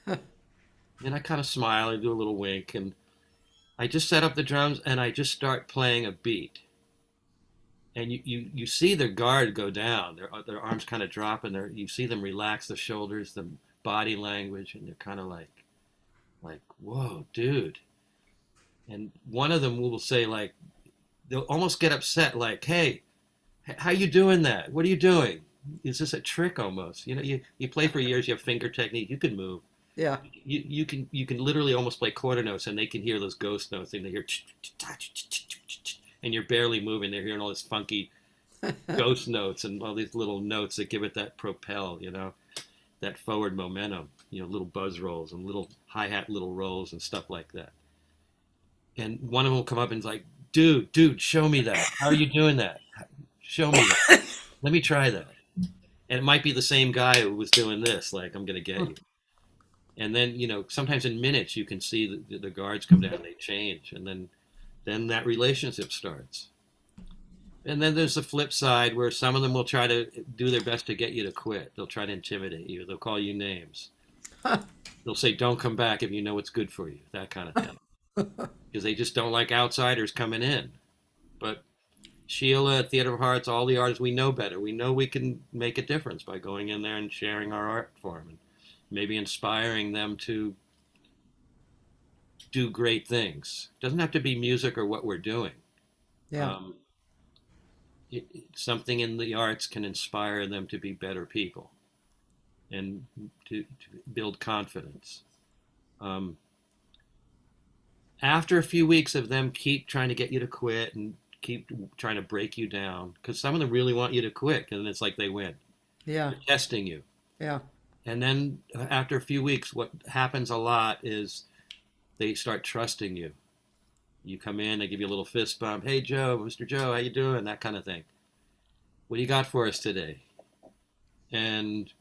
And I kind of smile, I do a little wink, and I just set up the drums and I just start playing a beat. And you see their guard go down, their arms kind of drop, and you see them relax the shoulders, the body language, and they're kind of like, whoa, dude. And one of them will say, like, they'll almost get upset, like, hey, how you doing that? What are you doing? Is this a trick almost? You play for years, you have finger technique, you can move. Yeah. You can literally almost play quarter notes, and they can hear those ghost notes, and they hear, and you're barely moving. They're hearing all this funky ghost notes and all these little notes that give it that propel, that forward momentum, little buzz rolls and little hi-hat little rolls and stuff like that. And one of them will come up and is like, dude, show me that. How are you doing that? Show me that. Let me try that. And it might be the same guy who was doing this, like, I'm going to get you. And then, sometimes in minutes you can see the guards come down, they change, and then that relationship starts. And then there's the flip side where some of them will try to do their best to get you to quit. They'll try to intimidate you. They'll call you names. They'll say, don't come back if you know what's good for you, that kind of thing. Because they just don't like outsiders coming in. But Sheila at Theater of Hearts, all the artists, we know better. We know we can make a difference by going in there and sharing our art form and maybe inspiring them to do great things. It doesn't have to be music or what we're doing. Yeah. Something in the arts can inspire them to be better people and to build confidence. After a few weeks of them keep trying to get you to quit and keep trying to break you down, because some of them really want you to quit, and it's like they win. Yeah. They're testing you. Yeah. And then after a few weeks, what happens a lot is they start trusting you. You come in, they give you a little fist bump. Hey, Joe, Mr. Joe, how you doing? That kind of thing. What do you got for us today? And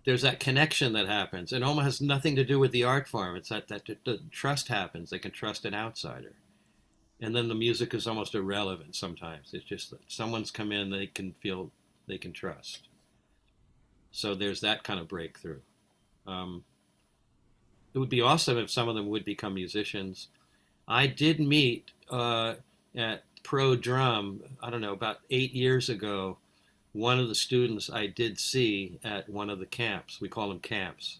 there's that connection that happens. It almost has nothing to do with the art form. It's that the trust happens. They can trust an outsider. And then the music is almost irrelevant sometimes. It's just that someone's come in they can feel they can trust. So there's that kind of breakthrough. It would be awesome if some of them would become musicians. I did meet at Pro Drum, I don't know, about 8 years ago, one of the students I did see at one of the camps. We call them camps.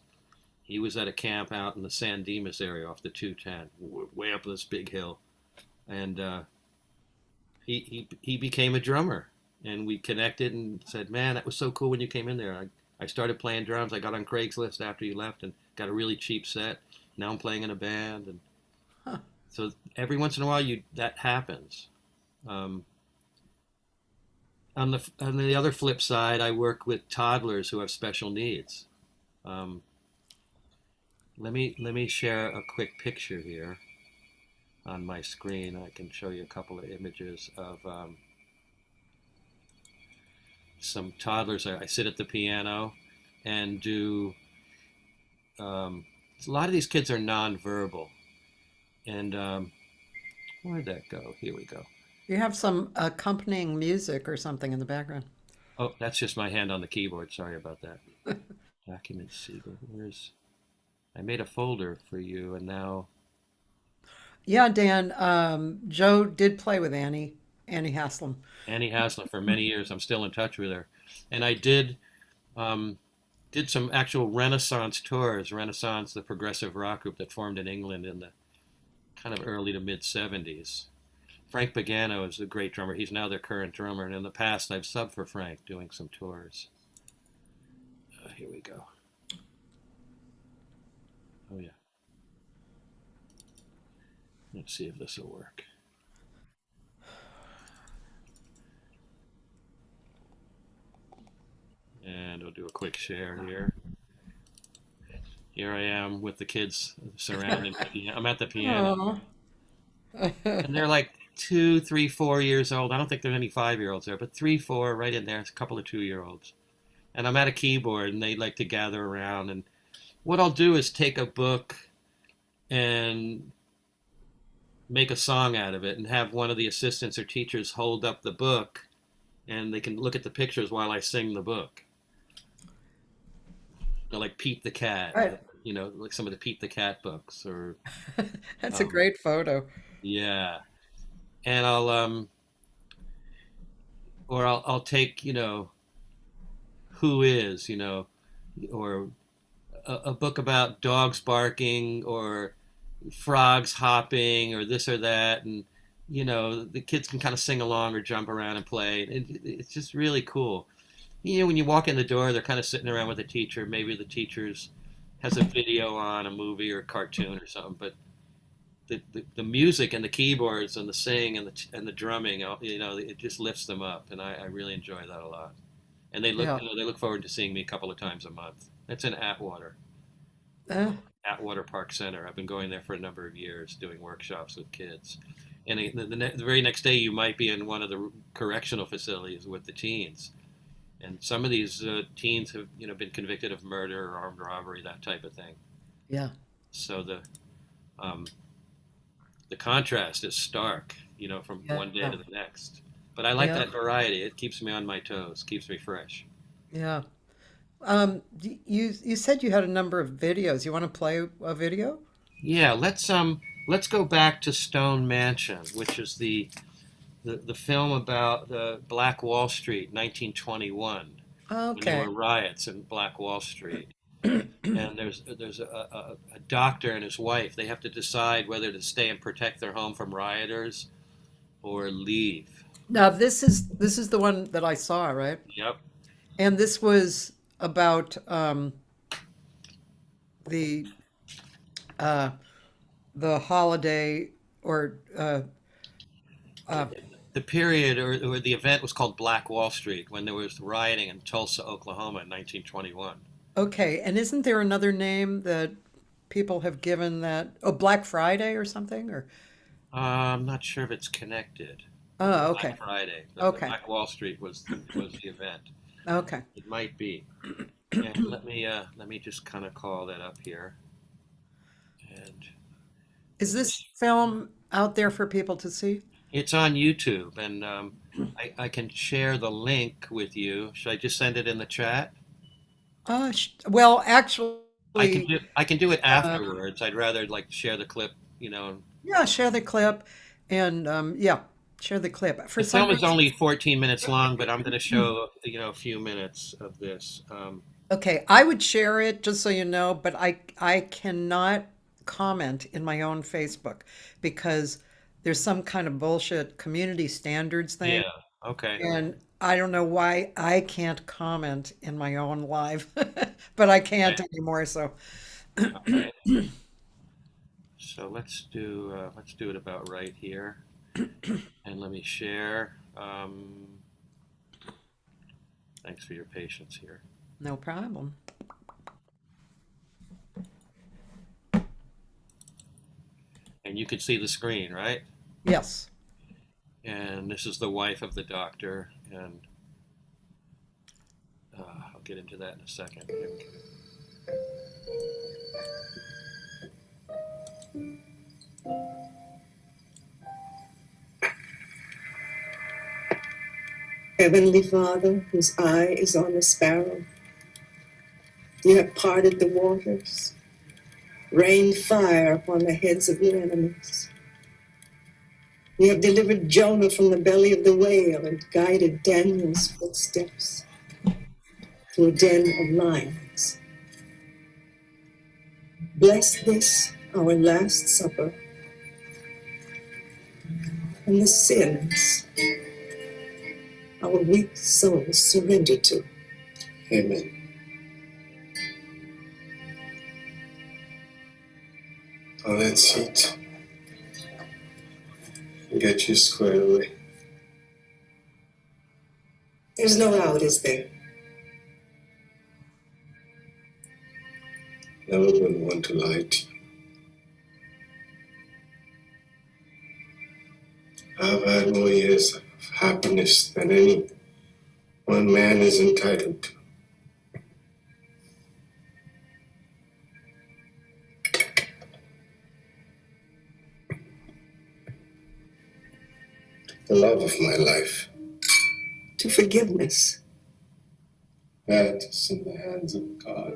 He was at a camp out in the San Dimas area off the 210, way up this big hill. And he became a drummer. And we connected and said, man, that was so cool when you came in there. I started playing drums. I got on Craigslist after you left and got a really cheap set. Now I'm playing in a band. And so every once in a while that happens. On the other flip side, I work with toddlers who have special needs. Let me share a quick picture here on my screen. I can show you a couple of images of some toddlers. I sit at the piano and do. A lot of these kids are nonverbal, and where'd that go? Here we go. You have some accompanying music or something in the background. Oh, that's just my hand on the keyboard. Sorry about that. Document Segal. I made a folder for you, and now. Yeah, Dan. Joe did play with Annie Haslam. Annie Haslam for many years. I'm still in touch with her, and I did some actual Renaissance tours. Renaissance, the progressive rock group that formed in England in the kind of early to mid '70s. Frank Pagano is a great drummer. He's now their current drummer, and in the past I've subbed for Frank doing some tours. Here we go. Oh yeah. Let's see if this will work. And I'll do a quick share here. Here I am with the kids surrounding me. I'm at the piano. And they're like 2, 3, 4 years old. I don't think there's any 5-year-olds there, but 3, 4 right in there. It's a couple of 2-year-olds. And I'm at a keyboard and they like to gather around. And what I'll do is take a book and make a song out of it and have one of the assistants or teachers hold up the book and they can look at the pictures while I sing the book. Like Pete the Cat, Right. Like some of the Pete the Cat books or That's a great photo. yeah. And I'll take, Who Is, or a book about dogs barking or frogs hopping or this or that. And, the kids can kind of sing along or jump around and play. It's just really cool. When you walk in the door, they're kind of sitting around with the teacher. Maybe the teacher's has a video on a movie or a cartoon or something, but the music and the keyboards and the sing and the drumming, it just lifts them up, and I really enjoy that a lot. And they look forward to seeing me a couple of times a month. That's in Atwater, Uh, Atwater Park Center. I've been going there for a number of years doing workshops with kids. And the very next day, you might be in one of the correctional facilities with the teens. And some of these teens have, been convicted of murder or armed robbery, that type of thing. yeah. So the contrast is stark, from one day to the next. But I like Yeah. that variety. It keeps me on my toes, keeps me fresh. Yeah. You said you had a number of videos. You want to play a video? Yeah, let's go back to Stone Mansion, which is the film about Black Wall Street, 1921, when there Okay. were riots in Black Wall Street. And there's a doctor and his wife. They have to decide whether to stay and protect their home from rioters or leave. Now this is the one that I saw, right? Yep. And this was about the the holiday or the period or the event was called Black Wall Street when there was rioting in Tulsa, Oklahoma in 1921. Okay, and isn't there another name that people have given that? Oh, Black Friday or something? Or I'm not sure if it's connected. oh, Black okay, Friday, the okay, Black Wall Street was the event. okay. It might be. And let me just kind of call that up here. And Is this film out there for people to see? it's on YouTube, and I can share the link with you. Should I just send it in the chat? Well, actually, I can do it uh, afterwards. I'd rather like share the clip. You know, yeah, share the clip, and yeah, share the clip. For the some film is reason, only 14 minutes long, but I'm going to show a few minutes of this. okay, I would share it just so you know, but I cannot comment in my own Facebook because there's some kind of bullshit community standards thing, Yeah. Okay. and I don't know why I can't comment in my own live, but I can't Okay. anymore. So, All right. So let's do it about right here, and let me share. Thanks for your patience here. no problem. And you can see the screen, right? Yes. And this is the wife of the doctor, and I'll get into that in a second. Heavenly Father, whose eye is on the sparrow, you have parted the waters, rained fire upon the heads of your enemies. You have delivered Jonah from the belly of the whale and guided Daniel's footsteps to a den of lions. Bless this, our last supper, and the sins our weak souls surrender to. Amen. Now let's eat and get you squared away. There's no out, is there? Never been one to lie to you. I've had more years of happiness than any one man is entitled to. The love of my life. To forgiveness. That is in the hands of God.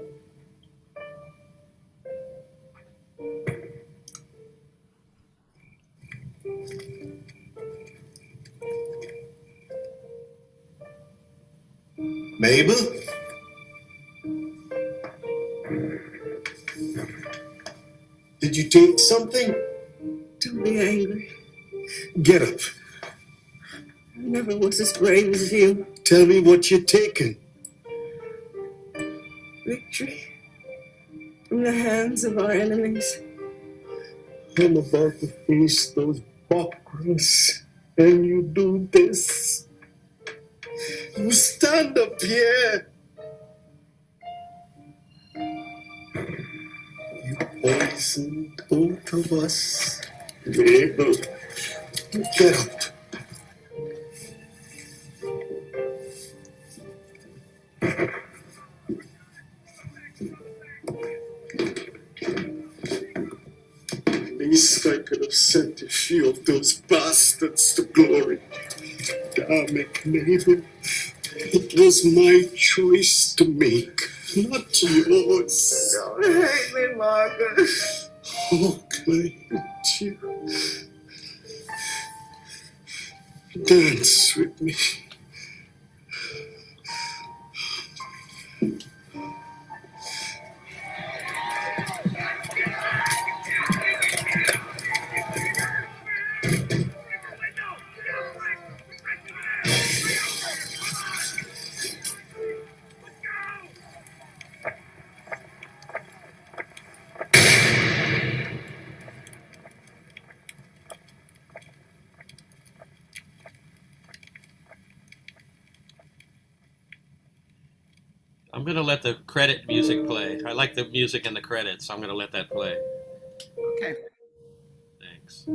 Mabel? Did you take something? Don't be angry. Get up. I never was as brave as you. Tell me what you're taking. Victory from the hands of our enemies. I'm about to face those buckras, and you do this. You stand up here. You poisoned both of us. Mabel, get up. At least I could have sent a few of those bastards to glory. Damn it, Mabel. It was my choice to make, not yours. Don't hurt me, Margaret. Oh, can I hurt you? Dance with me. I'm going to let the credit music play. I like the music in the credits, so I'm going to let that play. Okay. Thanks.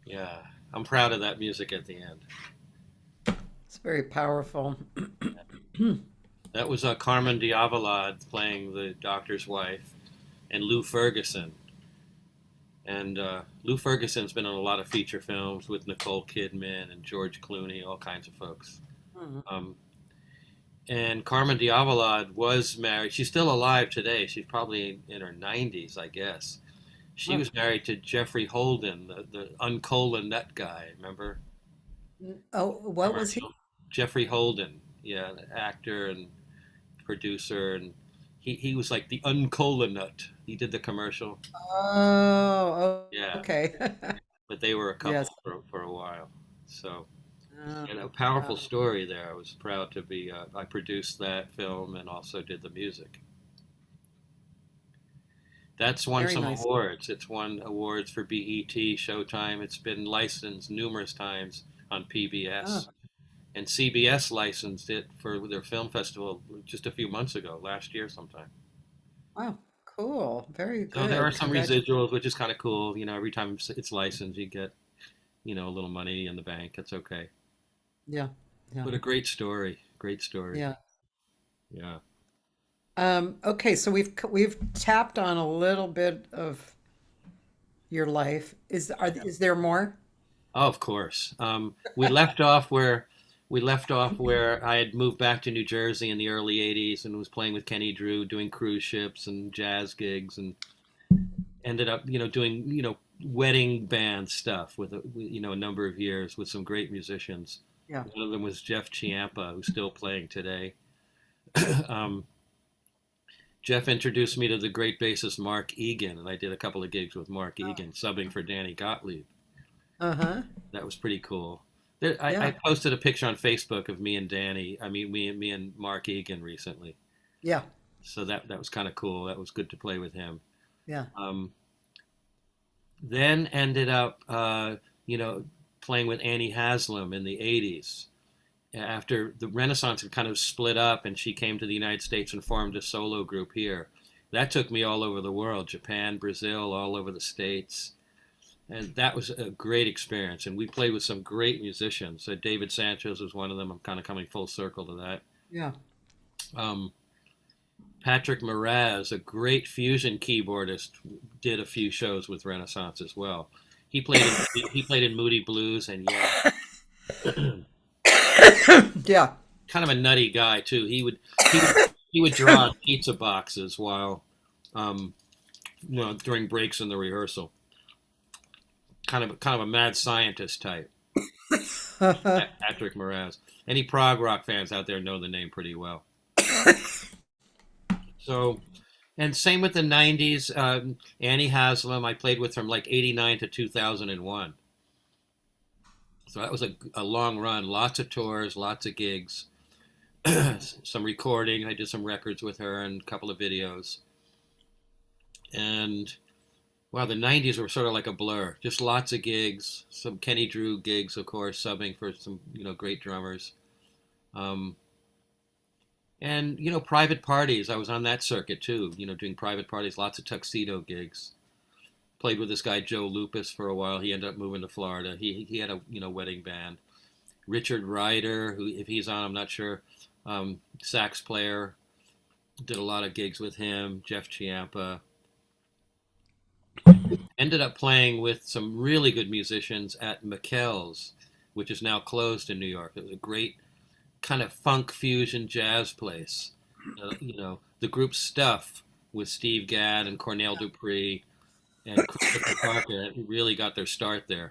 Yeah, I'm proud of that music at the end. It's very powerful. That was Carmen Diavolad playing the doctor's wife, and Lou Ferguson. And Lou Ferguson's been in a lot of feature films with Nicole Kidman and George Clooney, all kinds of folks. Mhm. And Carmen Diavolad was married. She's still alive today. She's probably in her 90s, I guess. She Oh. was married to Jeffrey Holden, the Uncola Nut guy. Remember? Oh, what was he? Jeffrey Holden, yeah, an actor and producer, and he was like the Uncola Nut. He did the commercial. Oh, Yeah, okay. but they were a Yes. couple for a while. So, Oh, and a powerful wow. story there. I was proud to be. I produced that film and also did the music. That's won Very some nice. awards. It's won awards for BET, Showtime. It's been licensed numerous times on Oh, PBS. And CBS licensed it for their film festival just a few months ago, last year sometime. wow. Cool. Very So there are good. some Congratulations. residuals, which is kind of cool. Every time it's licensed, you get, a little money in the bank. It's okay. Yeah. Yeah. But a great story. Great story. Yeah. Yeah. Okay, so we've tapped on a little bit of your life. Is there more? Oh, of course. We left off where I had moved back to New Jersey in the early '80s and was playing with Kenny Drew, doing cruise ships and jazz gigs, and ended up, doing, wedding band stuff with a number of years with some great musicians. Yeah. One of them was Jeff Chiampa, who's still playing today. um, Jeff introduced me to the great bassist Mark Egan, and I did a couple of gigs with Mark Egan, subbing for Danny Gottlieb. Uh-huh. That was pretty cool. I Yeah. posted a picture on Facebook of me and Danny. I mean, me and Mark Egan recently. Yeah. So that was kind of cool. That was good to play with him. Yeah. Um, then ended up, playing with Annie Haslam in the '80s. After the Renaissance had kind of split up, and she came to the United States and formed a solo group here. That took me all over the world: Japan, Brazil, all over the States. And that was a great experience. And we played with some great musicians. David Sancious was one of them. I'm kind of coming full circle to that. Yeah. Um, Patrick Moraz, a great fusion keyboardist, did a few shows with Renaissance as well. He played in Moody Blues, and yeah, Yeah. Kind of a nutty guy too. He would draw on pizza boxes while, during breaks in the rehearsal. Kind of a mad scientist type. Patrick Moraz. Any prog rock fans out there know the name pretty well. So, and same with the '90s. Annie Haslam, I played with from like '89 to 2001. So that was a long run. Lots of tours, lots of gigs, some recording. I did some records with her and a couple of videos. And wow, the '90s were sort of like a blur. Just lots of gigs. Some Kenny Drew gigs, of course, subbing for some great drummers. And private parties. I was on that circuit too. Doing private parties. Lots of tuxedo gigs. Played with this guy Joe Lupus for a while. He ended up moving to Florida. He had a wedding band. Richard Ryder, who if he's on, I'm not sure. Sax player. Did a lot of gigs with him. Jeff Chiampa. Ended up playing with some really good musicians at McKell's, which is now closed in New York. It was a great kind of funk fusion jazz place. The group Stuff with Steve Gadd and Cornell Dupree and Christopher Parker really got their start there.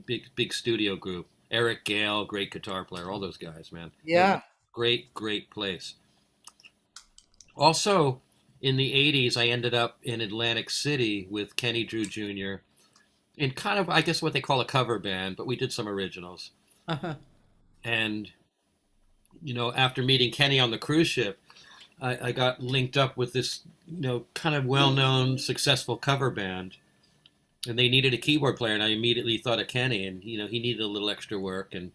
Big studio group. Eric Gale, great guitar player. All those guys, man. Yeah. Great place. Also, in the '80s, I ended up in Atlantic City with Kenny Drew Jr. in kind of, I guess, what they call a cover band, but we did some originals. Uh-huh. And, after meeting Kenny on the cruise ship, I got linked up with this, kind of well-known, successful cover band. And they needed a keyboard player, and I immediately thought of Kenny. And, he needed a little extra work. And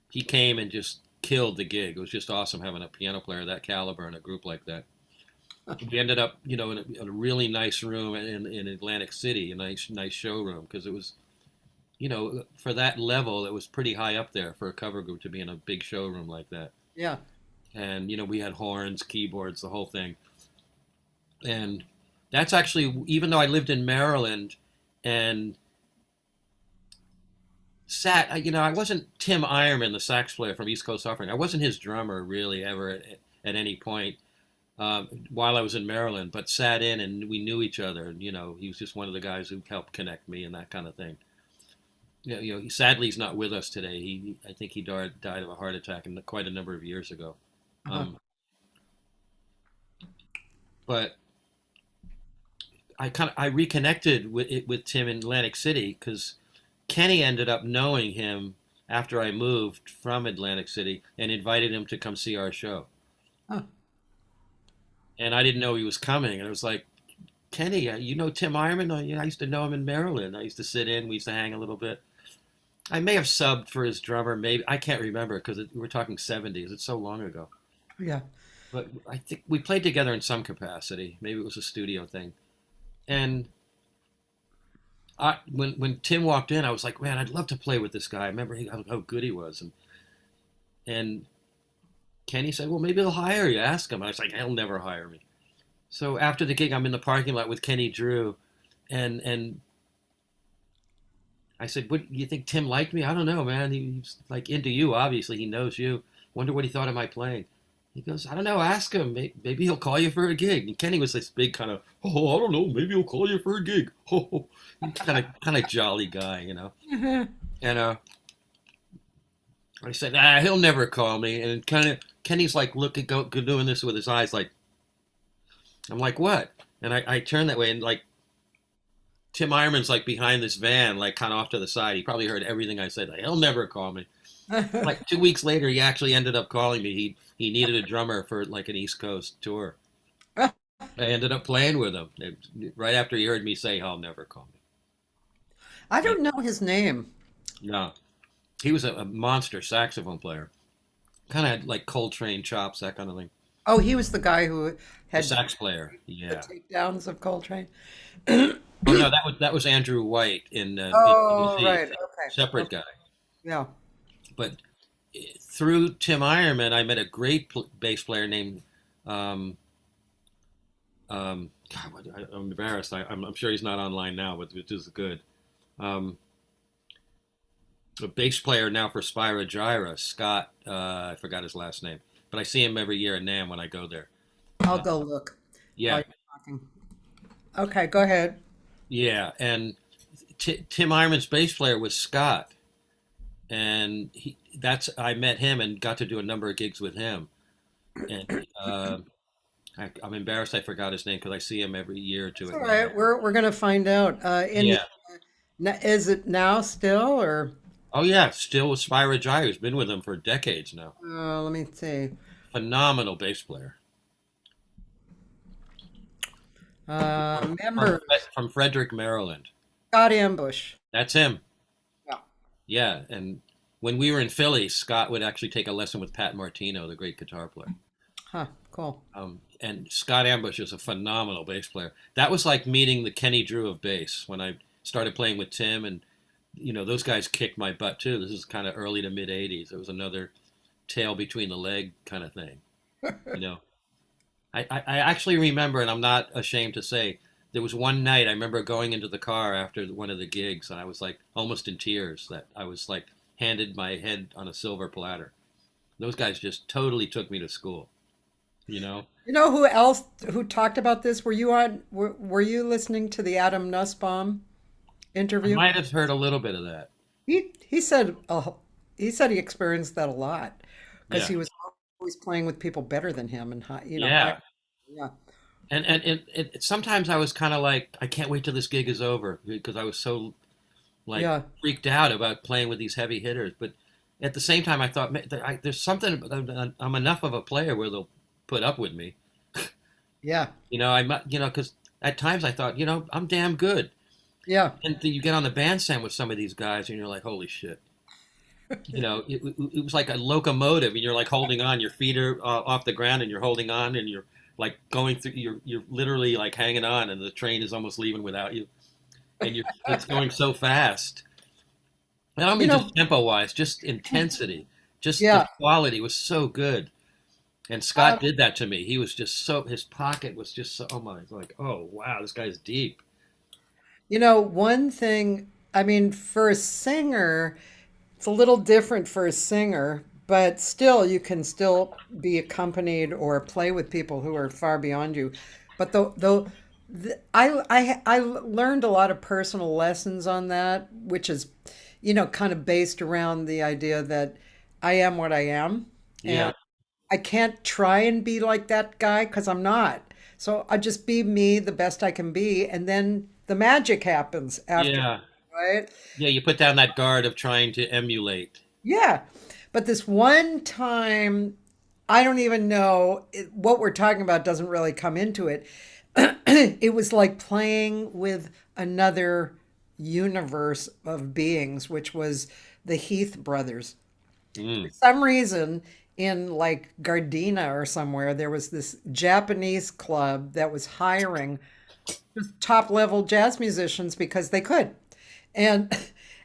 he came and just killed the gig. It was just awesome having a piano player of that caliber in a group like that. We ended up, in a really nice room in Atlantic City, a nice showroom, because it was, for that level, it was pretty high up there for a cover group to be in a big showroom like that. Yeah. And, we had horns, keyboards, the whole thing. And that's actually, even though I lived in Maryland and I wasn't Tim Eyermann, the sax player from East Coast Offering. I wasn't his drummer really ever at any point. While I was in Maryland, but sat in and we knew each other. And, he was just one of the guys who helped connect me and that kind of thing. Sadly, he's not with us today. I think he died of a heart attack quite a number of years ago. Uh-huh. But I reconnected with Tim in Atlantic City because Kenny ended up knowing him after I moved from Atlantic City and invited him to come see our show. Huh. And I didn't know he was coming. And I was like, Kenny, Tim Eyermann? I used to know him in Maryland. I used to sit in. We used to hang a little bit. I may have subbed for his drummer. Maybe. I can't remember because we're talking 70s. It's so long ago. Yeah. But I think we played together in some capacity. Maybe it was a studio thing. And when Tim walked in, I was like, man, I'd love to play with this guy. I remember how good he was. And Kenny said, well, maybe he'll hire you. Ask him. I was like, he'll never hire me. So after the gig, I'm in the parking lot with Kenny Drew. And I said, what, you think Tim liked me? I don't know, man. He's like into you, obviously. He knows you. Wonder what he thought of my playing. He goes, I don't know. Ask him. Maybe he'll call you for a gig. And Kenny was this big kind of, I don't know. Maybe he'll call you for a gig. Kind of jolly guy, Mm-hmm. And I said, he'll never call me. And Kenny's like, doing this with his eyes, like, I'm like, what? And I turn that way, and like, Tim Eyermann's like behind this van, like kind of off to the side. He probably heard everything I said. Like, he'll never call me. Like 2 weeks later, he actually ended up calling me. He needed a drummer for like an East Coast tour. I ended up playing with him right after he heard me say, he'll never call me. I don't know his name. No. He was a monster saxophone player. Kind of had like Coltrane chops, that kind of thing. Oh, he was the guy who A had sax player, the yeah. takedowns of Coltrane. Oh no, that was Andrew White in Oh, New right. Zealand. Okay. Separate Okay. guy. Yeah. But through Tim Eyermann, I met a great bass player named God, I'm embarrassed. I'm sure he's not online now, but which is good. a bass player now for Spyro Gyra, Scott. I forgot his last name, but I see him every year in NAMM when I go there. I'll go look while Yeah, you're talking. Okay, go ahead. yeah, and Tim Eyermann's bass player was Scott, and I met him and got to do a number of gigs with him. And I'm embarrassed I forgot his name because I see him every year or two It's at all NAMM. right. We're gonna find out. Yeah. Is it now still or? Oh yeah, still with Spyro Gyra. He's been with them for decades now. Let me see. Phenomenal bass player. Member From Frederick, Maryland. Scott Ambush. That's him. Yeah. Yeah, and when we were in Philly, Scott would actually take a lesson with Pat Martino, the great guitar player. Huh. Cool. And Scott Ambush is a phenomenal bass player. That was like meeting the Kenny Drew of bass when I started playing with Tim, and those guys kicked my butt too. This is kind of early to mid '80s. It was another tail between the leg kind of thing. I actually remember, and I'm not ashamed to say, there was one night I remember going into the car after one of the gigs, and I was like almost in tears that I was like handed my head on a silver platter. Those guys just totally took me to school. You know who else who talked about this? Were you listening to the Adam Nussbaum I interview? might have heard a little bit of that. He said he experienced that a lot because Yeah. he was always playing with people better than him and Yeah. yeah. And sometimes I was kind of like, I can't wait till this gig is over because I was so like Yeah. freaked out about playing with these heavy hitters. But at the same time, I thought there's something. I'm enough of a player where they'll put up with me. Yeah. Because at times I thought, I'm damn good. Yeah. And then you get on the bandstand with some of these guys, and you're like, holy shit. It was like a locomotive, and you're like holding on. Your feet are off the ground, and you're holding on, and you're like going through. You're literally like hanging on, and the train is almost leaving without you, and it's going so fast. I don't mean just tempo wise, just intensity, just Yeah. the quality was so good. And Scott did that to me. He was just his pocket was just so, like, oh wow, this guy's deep. One thing, I mean, for a singer, it's a little different for a singer, but still, you can still be accompanied or play with people who are far beyond you. But I learned a lot of personal lessons on that, which is, kind of based around the idea that I am what I am. Yeah. I can't try and be like that guy because I'm not. So I just be me the best I can be, and then the magic happens after, Yeah. right? Yeah, you put down that guard of trying to emulate. Yeah. But this one time, I don't even know what we're talking about doesn't really come into it. It was like playing with another universe of beings, which was the Heath brothers. Mm. For some reason, in like Gardena or somewhere, there was this Japanese club that was hiring top level jazz musicians because they could. And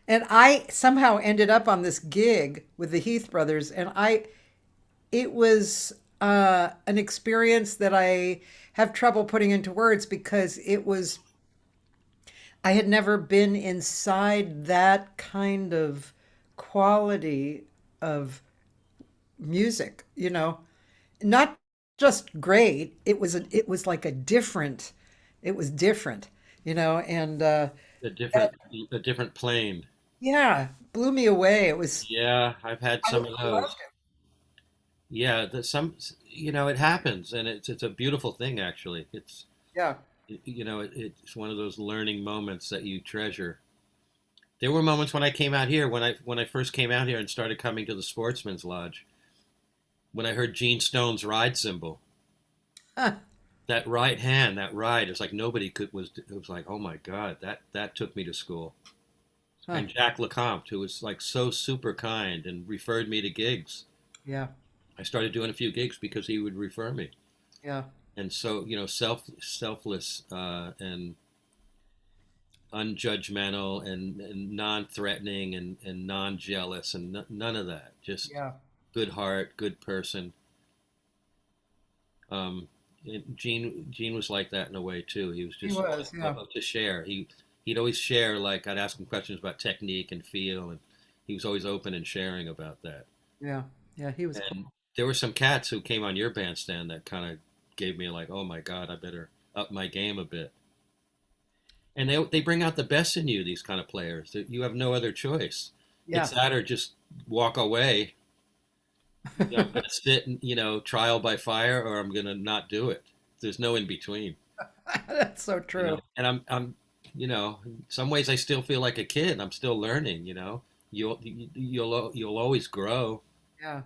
and I somehow ended up on this gig with the Heath brothers, and it was an experience that I have trouble putting into words because I had never been inside that kind of quality of music, not just great. It was like it was different, and A different plane. yeah, blew me away. It was, Yeah, I've had some of I loved those. Yeah, it happens, and it's a beautiful thing actually. Yeah. It's one of those learning moments that you treasure. There were moments when I came out here, when I first came out here and started coming to the Sportsman's Lodge, when I heard Gene Stone's ride cymbal. Huh. That right hand, that ride, it's like it was like, oh my God, that took me to school. Huh. And Jack LeCompte, who was like so super kind and referred me to gigs. Yeah. I started doing a few gigs because he would refer me. Yeah. And so, selfless and unjudgmental and non-threatening and non-jealous and none of that. Just Yeah. good heart, good person. Gene was like that in a way too. He was just was, yeah. to share. He'd always share, like I'd ask him questions about technique and feel, and he was always open and sharing about that. Yeah. Yeah. He was And cool. there were some cats who came on your bandstand that kind of gave me like, oh my God, I better up my game a bit. And they bring out the best in you, these kind of players. You have no other choice. Yeah. It's that or just walk away. You know, I'm going to sit and, trial by fire, or I'm going to not do it. There's no in between. That's so true. And I'm, in some ways I still feel like a kid. I'm still learning, You'll always grow. Yeah.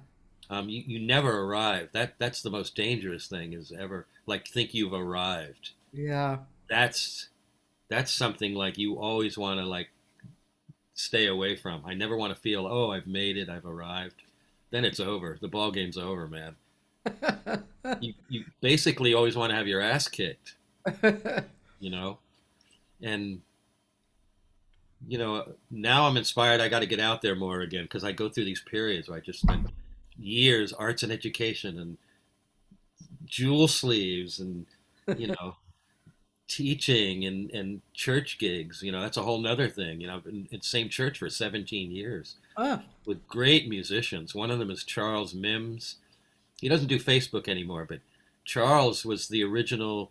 You never arrive. That's the most dangerous thing is ever like think you've arrived. Yeah. That's something like you always want to like stay away from. I never want to feel, oh, I've made it, I've arrived. Then it's over. The ball game's over, man. You basically always want to have your ass kicked, and now I'm inspired. I got to get out there more again because I go through these periods where I just spend years arts and education and jewel sleeves and teaching and church gigs. That's a whole nother thing. I've been in the same church for 17 years Ah, with great musicians. One of them is Charles Mims. He doesn't do Facebook anymore, but Charles was the original,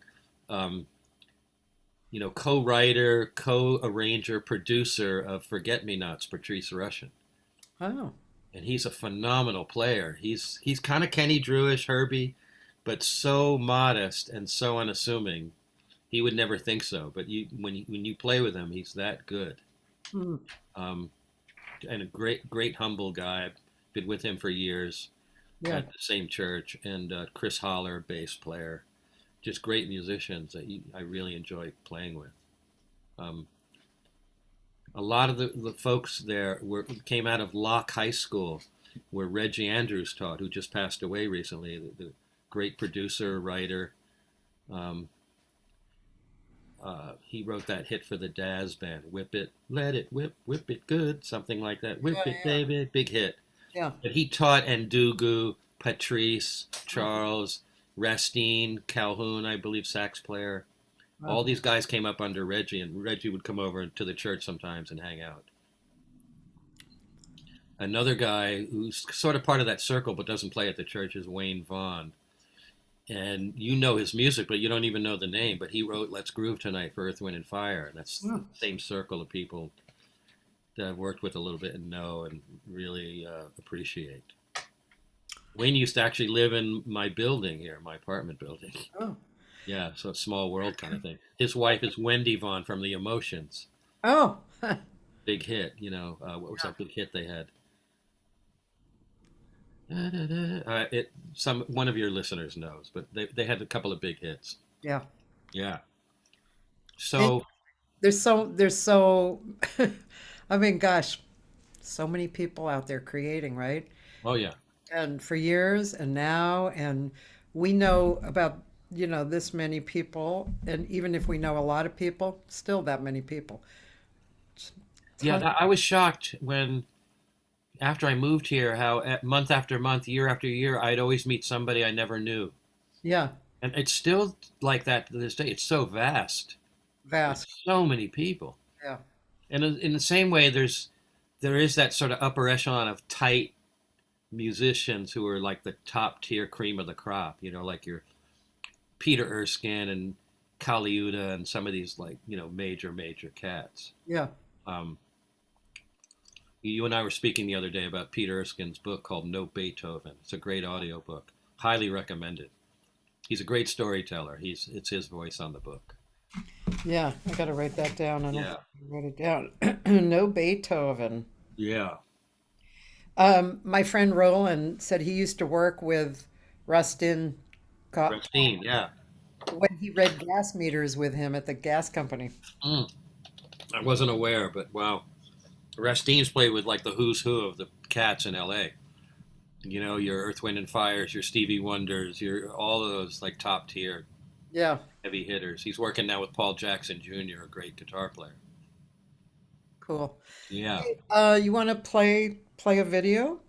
co-writer, co-arranger, producer of Forget Me Nots, Patrice Rushen. oh. And he's a phenomenal player. He's kind of Kenny Drewish, Herbie, but so modest and so unassuming. He would never think so. But when you play with him, he's that good. Hmm. And a great humble guy. I've been with him for years. Yeah. At the same church, and Chris Holler, bass player, just great musicians that I really enjoy playing with. A lot of the folks there came out of Locke High School, where Reggie Andrews taught, who just passed away recently, the great producer, writer. He wrote that hit for the Dazz Band, Whip It, Let It Whip, Whip It Good, something like that. Whip Yeah, It, yeah. Baby, big hit. Yeah. But he taught Ndugu, Patrice, Charles, Rastine, Calhoun, I believe, sax player. Wow. All these guys came up under Reggie, and Reggie would come over to the church sometimes and hang out. Another guy who's sort of part of that circle but doesn't play at the church is Wayne Vaughn. And you know his music, but you don't even know the name. But he wrote Let's Groove Tonight for Earth, Wind, and Fire. And that's the same circle of people that I've worked with a little bit and know and really appreciate. Wayne used to actually live in my building here, my apartment building. Oh. Yeah, so a small world kind of thing. His wife is Wendy Vaughn from The Emotions. Oh. Big hit, what was that big hit they had? One of your listeners knows, but they had a couple of big hits. Yeah. Yeah. So There's so I mean, gosh, so many people out there creating, right? oh yeah. And for years and now, and we know about, this many people, and even if we know a lot of people, still that many people. Yeah, I was shocked when after I moved here, how month after month, year after year, I'd always meet somebody I never knew. Yeah, And it's still like that to this day. It's so vast. vast. So many people. Yeah. And in the same way, there is that sort of upper echelon of tight musicians who are like the top tier cream of the crop, like your Peter Erskine and Kaliuda and some of these like, major cats. Yeah. You and I were speaking the other day about Peter Erskine's book called No Beethoven. It's a great audio book. Highly recommended. He's a great storyteller. It's his voice on the book. Yeah. I got to write that down. Yeah. Write it down. No Beethoven. Yeah. My friend Roland said he used to work with Rustin Christine, yeah. when he read gas meters with him at the gas company. I wasn't aware, but wow. Rastine's played with like the who's who of the cats in LA. Your Earth, Wind, and Fires, your Stevie Wonders, your all of those like top tier Yeah. heavy hitters. He's working now with Paul Jackson Jr., a great guitar player. Cool. Yeah. You want to play a video?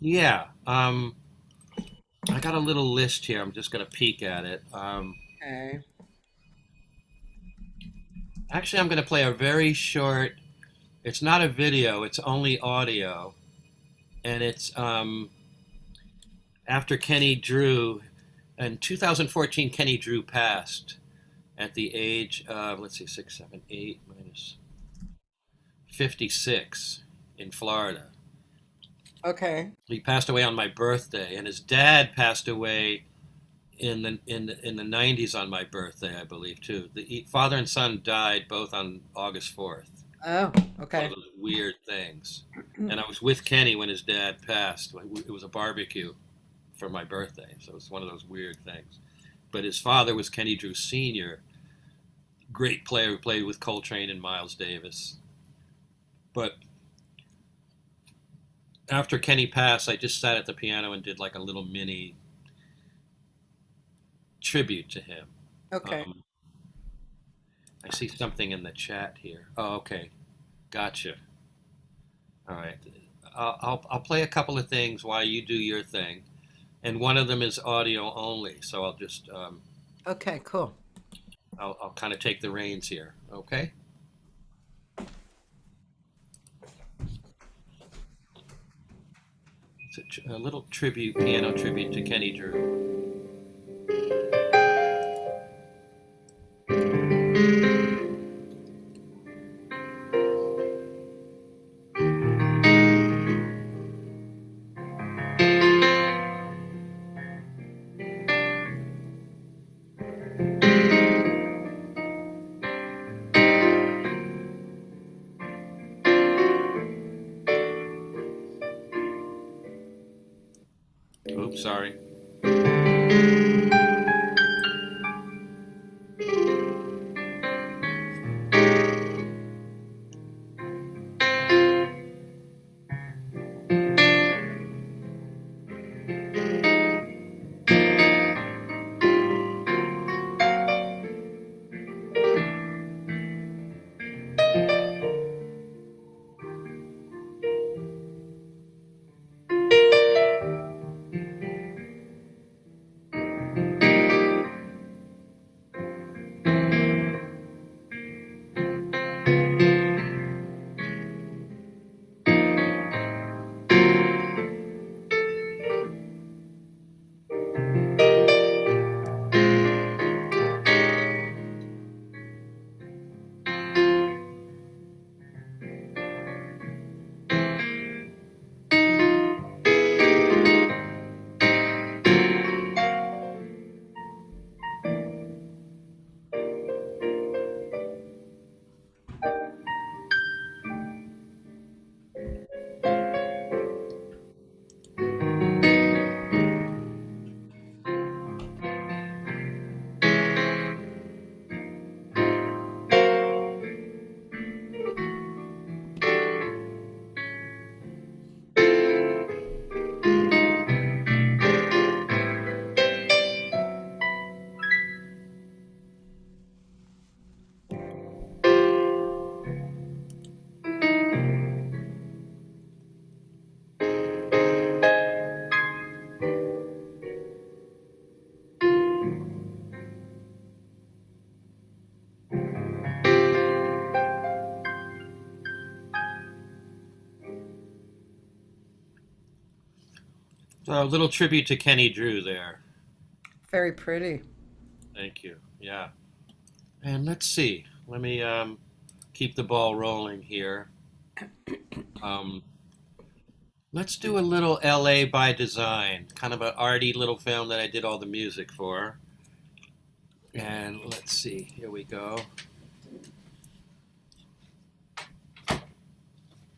Yeah. I got a little list here. I'm just going to peek at it. Okay. Actually, I'm going to play a very short It's not a video, it's only audio. And it's after Kenny Drew. In 2014, Kenny Drew passed at the age of, let's see, 6, 7, 8 minus 56 in Florida. Okay. He passed away on my birthday, and his dad passed away in the 90s on my birthday, I believe, too. The father and son died both on August 4th. Oh, One okay. of those weird things. And I was with Kenny when his dad passed. It was a barbecue for my birthday, so it's one of those weird things. But his father was Kenny Drew Sr., great player who played with Coltrane and Miles Davis. But after Kenny passed, I just sat at the piano and did like a little mini tribute to him. Okay. I see something in the chat here. Oh, okay. Gotcha. All right. I'll play a couple of things while you do your thing. And one of them is audio only. So I'll just, Okay, cool. I'll kind of take the reins here. Okay? It's a little tribute, piano tribute to Kenny Drew. Oops, sorry. So a little tribute to Kenny Drew there. Very pretty. Thank you. Yeah. And let's see. Let me keep the ball rolling here. Let's do a little LA by Design, kind of an arty little film that I did all the music for. And let's see. Here we go.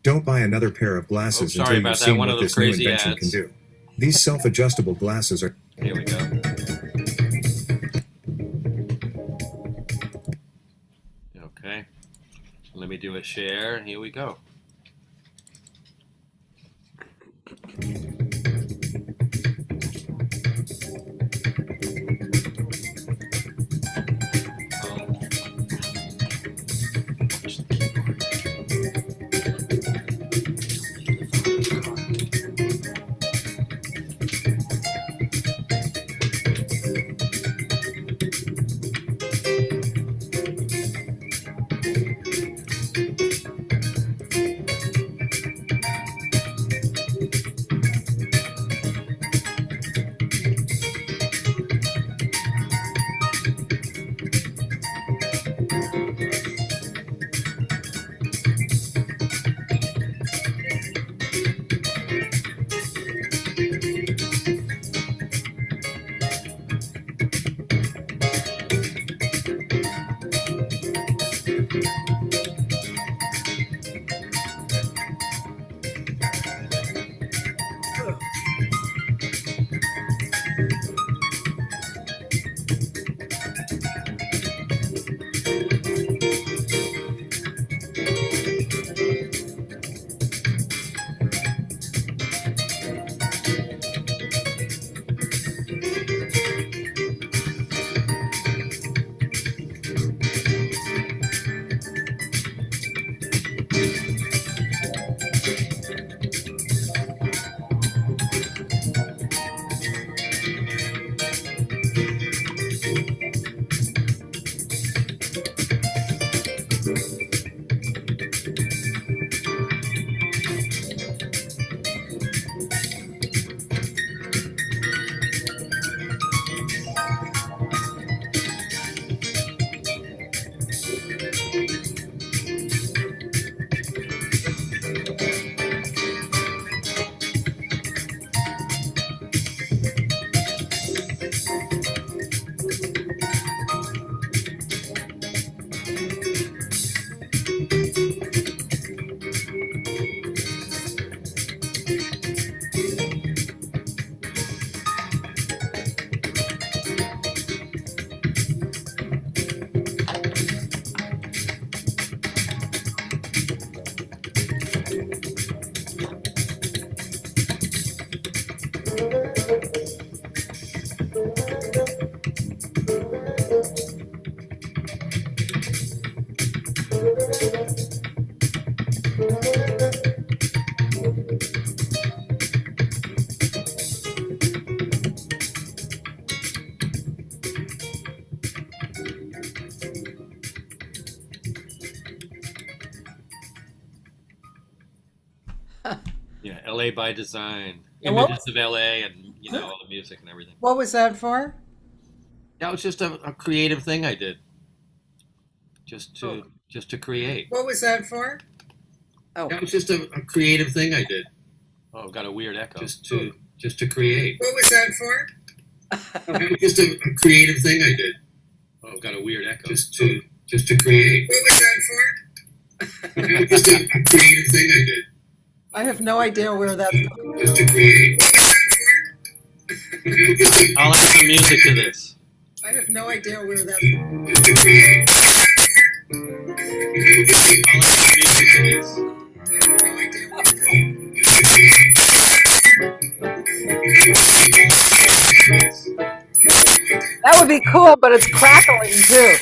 Don't buy another pair of glasses sorry until about you've that. seen One what of those this new crazy invention ads. can do. These self-adjustable glasses are... Here we go. Okay. Let me do a share, and here we go. LA by design, And what images of LA, and all the music and everything. what was that for? That was just a creative thing I did, just to create. What was that for? Oh, That was just a creative thing I did. Oh, I've got a weird echo. Just to create. what was that for? That was just a creative thing I did. Oh, I've got a weird echo. Just to create. What was that for? That was just a creative thing I did. I have no idea where that's going. Just to create. I'll add some music to this. I have no idea where that's Just to create. I'll add some music to this. That would be cool, but it's crackling too.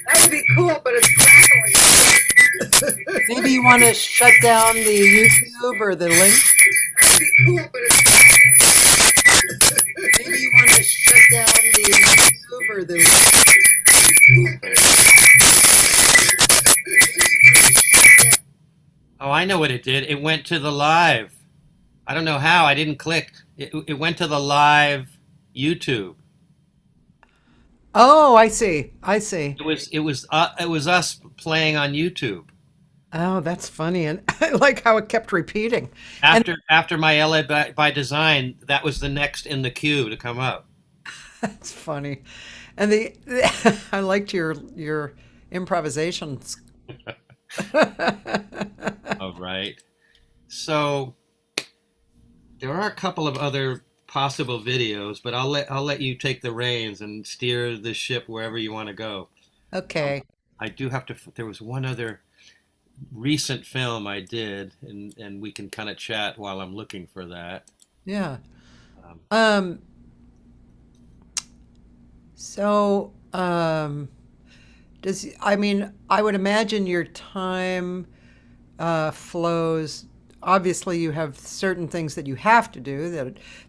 That would be cool, but it's crackling too. Maybe you want to shut down the YouTube or the link. That would be cool, but it's crackling. Maybe you want to shut down the YouTube or the link. Oh, I know what it did. It went to the live. I don't know how. I didn't click. It went to the live YouTube. Oh, I see. I see. It was us playing on YouTube Oh, that's funny, and I like how it kept repeating. after my LA by design. That was the next in the queue to come up. That's funny, and I liked your improvisations. All right. So there are a couple of other possible videos, but I'll let you take the reins and steer the ship wherever you want to go. Okay. I do have to. There was one other recent film I did, and we can kind of chat while I'm looking for that. Yeah. Um, So, I would imagine your time flows. Obviously, you have certain things that you have to do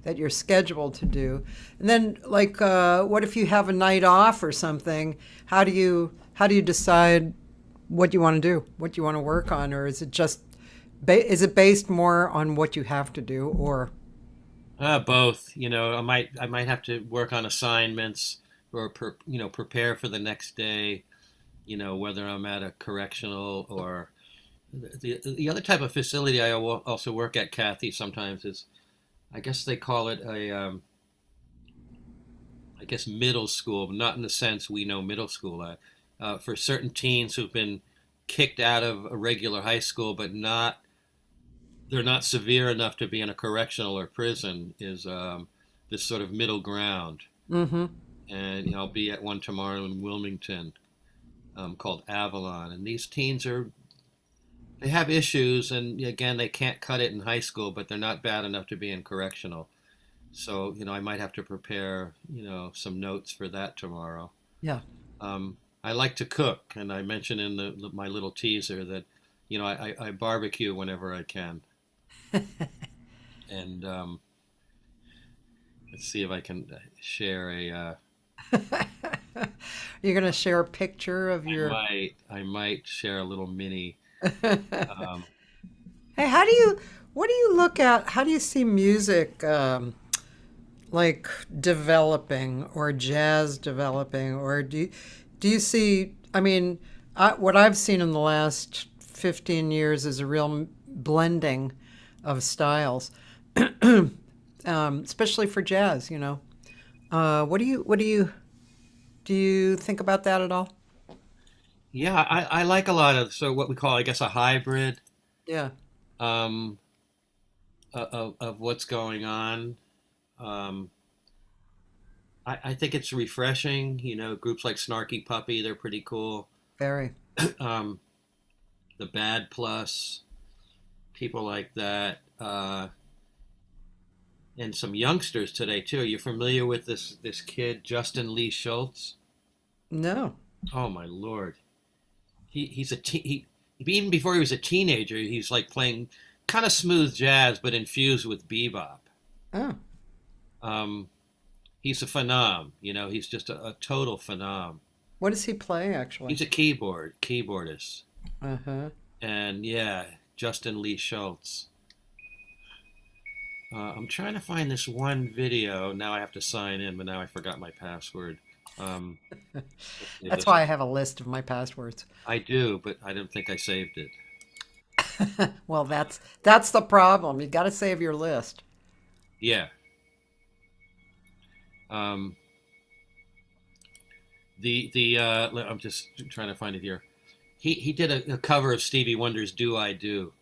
that you're scheduled to do, and then what if you have a night off or something? How do you decide what you want to do, what you want to work on, or is it just is it based more on what you have to do, or? Both. I might have to work on assignments or prepare for the next day. Whether I'm at a correctional or the other type of facility I also work at, Cathy, sometimes is, I guess they call it I guess middle school, but not in the sense we know middle school. For certain teens who've been kicked out of a regular high school, but they're not severe enough to be in a correctional or prison, is this sort of middle ground. Mm-hmm. And I'll be at one tomorrow in Wilmington, called Avalon. And these teens they have issues, and again, they can't cut it in high school, but they're not bad enough to be in correctional. So, I might have to prepare, some notes for that tomorrow. Yeah. I like to cook, and I mentioned in my little teaser that, I barbecue whenever I can. And let's see if I can share a. You're gonna share a picture of your. I might share a little mini. Hey, what do you look at? How do you see music like developing, or jazz developing, or do you see? I mean, what I've seen in the last 15 years is a real blending of styles, especially for jazz. What do you think about that at all? Yeah, I like a lot of what we call, I guess, a hybrid. Yeah. Of what's going on. I think it's refreshing. Groups like Snarky Puppy, they're pretty cool. Very. The Bad Plus, people like that, and some youngsters today too. Are you familiar with this kid, Justin Lee Schultz? No. Oh my Lord, he's even before he was a teenager, he's like playing kind of smooth jazz, but infused with bebop. Oh. He's a phenom. He's just a total phenom. What does he play, actually? He's a keyboardist. Uh-huh. And yeah, Justin Lee Schultz. I'm trying to find this one video. Now I have to sign in, but now I forgot my password. Um, That's why I have a list of my passwords. I do, but I don't think I saved it. Well, that's the problem. You got to save your list. Yeah. Um, I'm just trying to find it here. He did a cover of Stevie Wonder's "Do I Do."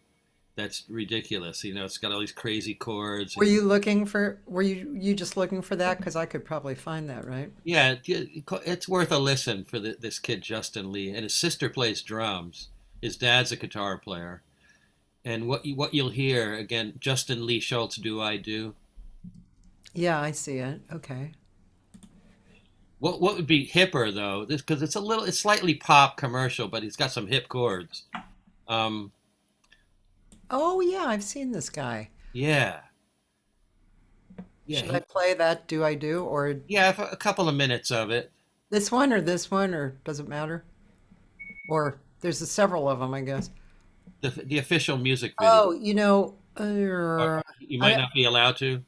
That's ridiculous. You know, it's got all these crazy chords. Were you just looking for that? Because I could probably find that, right? Yeah, it's worth a listen for this kid Justin Lee, and his sister plays drums. His dad's a guitar player, and what you'll hear again, Justin Lee Schultz, "Do I Do." Yeah, I see it. Okay. What would be hipper though? This because it's slightly pop commercial, but he's got some hip chords. Um, Oh, yeah, I've seen this guy. yeah, yeah, Should I play that? Do I do? Or yeah. For a couple of minutes of it. this one, or does it matter? Or there's several of them, I guess. The official music video. Oh, You might not be allowed to.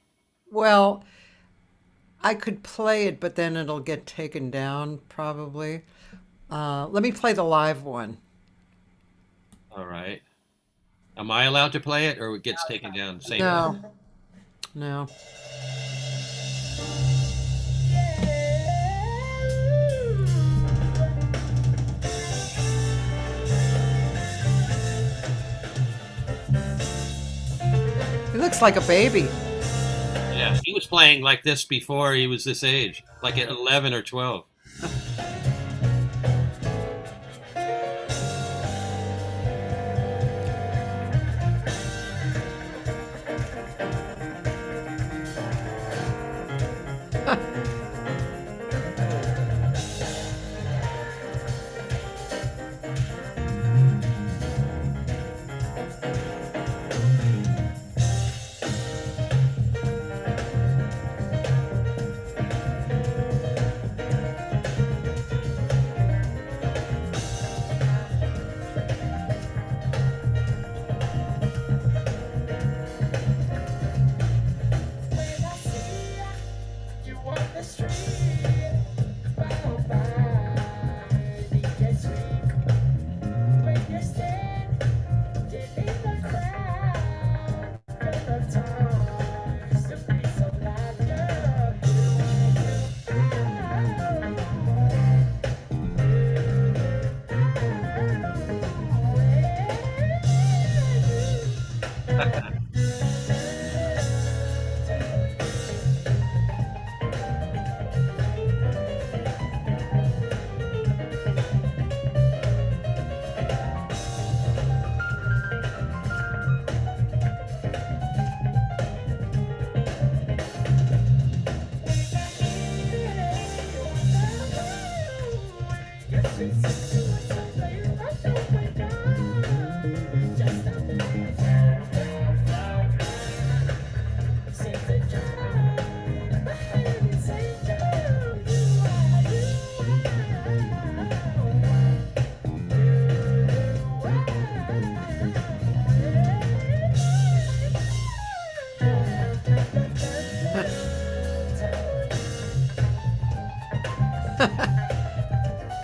well, I could play it, but then it'll get taken down probably. Let me play the live one. All right. Am I allowed to play it, or it gets taken down? Same. No, no. He looks like a baby. Yeah, he was playing like this before he was this age, like at 11 or 12.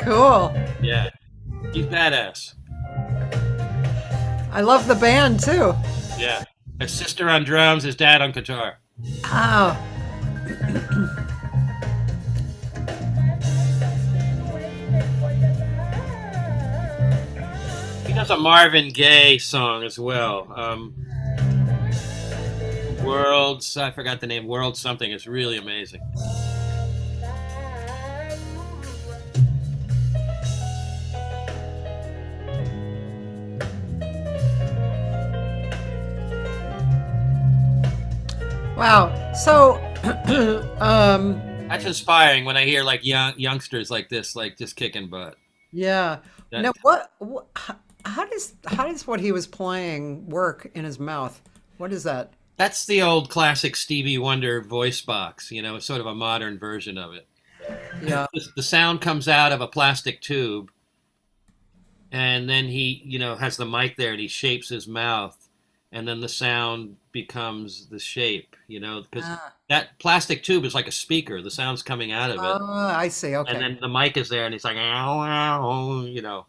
Cool. Yeah, he's badass. I love the band too. Yeah, his sister on drums, his dad on guitar. Oh, He does a Marvin Gaye song as well. Worlds, I forgot the name. World something. It's really amazing. wow. So, That's inspiring when I hear like youngsters like this, like just kicking butt. yeah. That- Now, how does what he was playing work in his mouth? What is that? That's the old classic Stevie Wonder voice box. You know, it's sort of a modern version of it. Yeah. The sound comes out of a plastic tube, and then he, has the mic there and he shapes his mouth, and then the sound becomes the shape, because Ah. that plastic tube is like a speaker. The sound's coming out of it, Oh, I see. and Okay. then the mic is there, and he's like, ow, ow.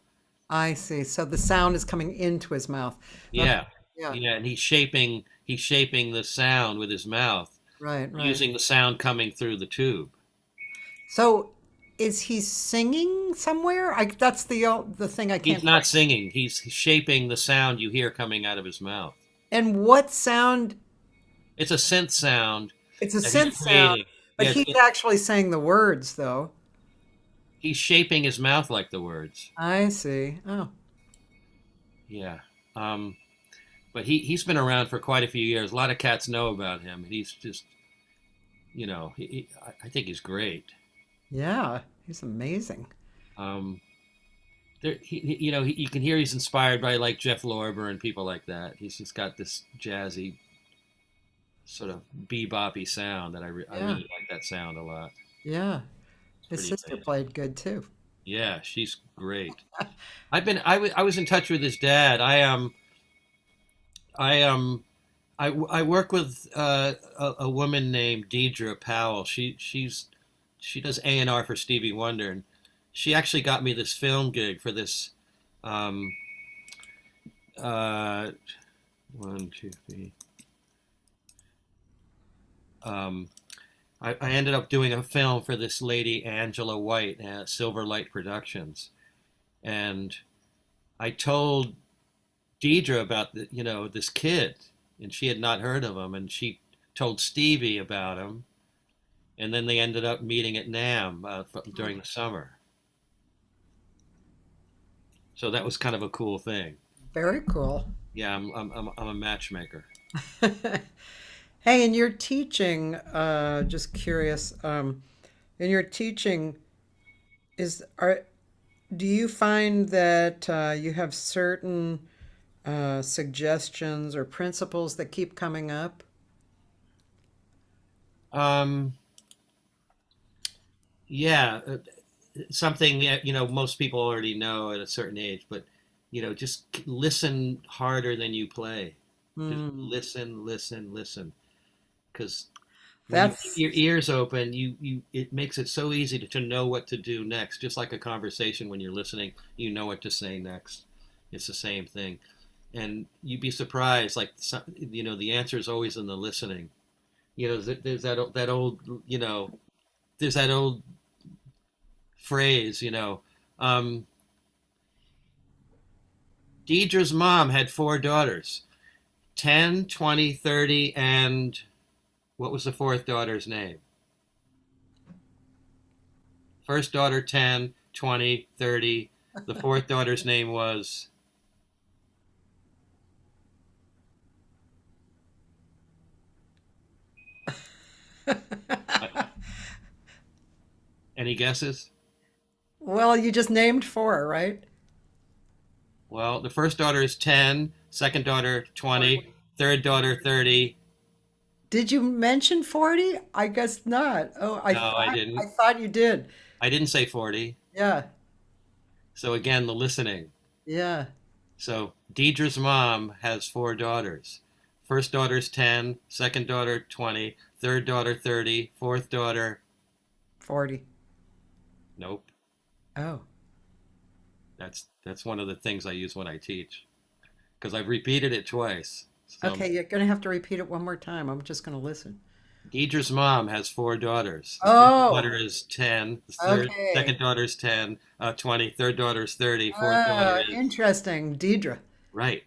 I see. So the sound is coming into his mouth. Okay. Yeah, Yeah. yeah, and he's shaping the sound with his mouth, Right. Right. using the sound coming through the tube. So is he singing somewhere? That's the thing I can't. He's not singing. He's shaping the sound you hear coming out of his mouth. And what sound? It's a synth sound It's a that synth he's sound, creating. but Yeah, he's actually saying the words, though. he's shaping his mouth like the words. I see. Oh, Yeah. But he's been around for quite a few years. A lot of cats know about him. He's just, I think he's great. yeah. He's amazing. Um, you can hear he's inspired by like Jeff Lorber and people like that. He's just got this jazzy, sort of beboppy sound that I really like that sound a lot. Yeah. His Pretty sister amazing. played good too. Yeah, she's great. I was in touch with his dad. I work with a woman named Deidre Powell. She does A&R for Stevie Wonder, and she actually got me this film gig for this. One, two, three. I ended up doing a film for this lady Angela White at Silverlight Productions, and I told Deidre about this kid, and she had not heard of him, and she told Stevie about him, and then they ended up meeting at NAMM during the summer. So that was kind of a cool thing. Very cool. Yeah, I'm a matchmaker. Hey, in your teaching, just curious, in your teaching, do you find that you have certain suggestions or principles that keep coming up? Yeah, something most people already know at a certain age, but just listen harder than you play. Just Hmm. listen, because when you keep That's your ears open, it makes it so easy to know what to do next. Just like a conversation, when you're listening, you know what to say next. It's the same thing, and you'd be surprised. Like the answer is always in the listening. There's that old there's that old phrase. Deidre's mom had 4 daughters, 10, 20, 30, and what was the 4th daughter's name? First daughter, 10, 20, 30. The 4th daughter's name was... Any guesses? well, you just named four, right? Well, the first daughter is 10, second daughter 20, third daughter 30. Did you mention 40? I guess not. Oh, No, I didn't. I thought you did. I didn't say 40. Yeah. So again, the listening. Yeah. So Deidre's mom has 4 daughters. First daughter's 10, second daughter 20, third daughter 30, fourth daughter... 40. Nope. Oh. That's one of the things I use when I teach, because I've repeated it twice. So Okay, you're going to have to repeat it one more time. I'm just going to listen. Deidre's mom has 4 daughters. The Oh. first daughter is 10, Okay. second daughter's 10, 20, third daughter's 30, fourth daughter is... Interesting. Deidre. Right.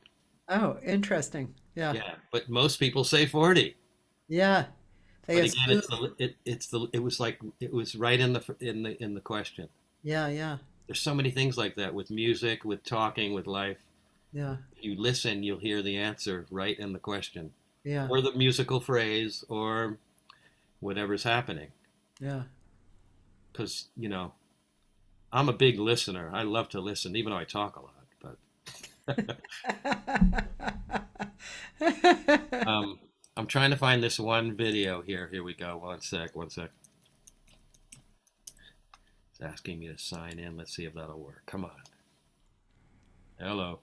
Oh, interesting. Yeah. Yeah, but most people say 40. Yeah. But They again, assume. it was right in the question. Yeah, yeah, There's so many things like that with music, with talking, with life. yeah, If you listen, you'll hear the answer right in the question, yeah, or the musical phrase, or whatever's happening. yeah. Because I'm a big listener. I love to listen, even though I talk a lot. But I'm trying to find this one video here. Here we go. One sec. It's asking me to sign in. Let's see if that'll work. Come on. Hello.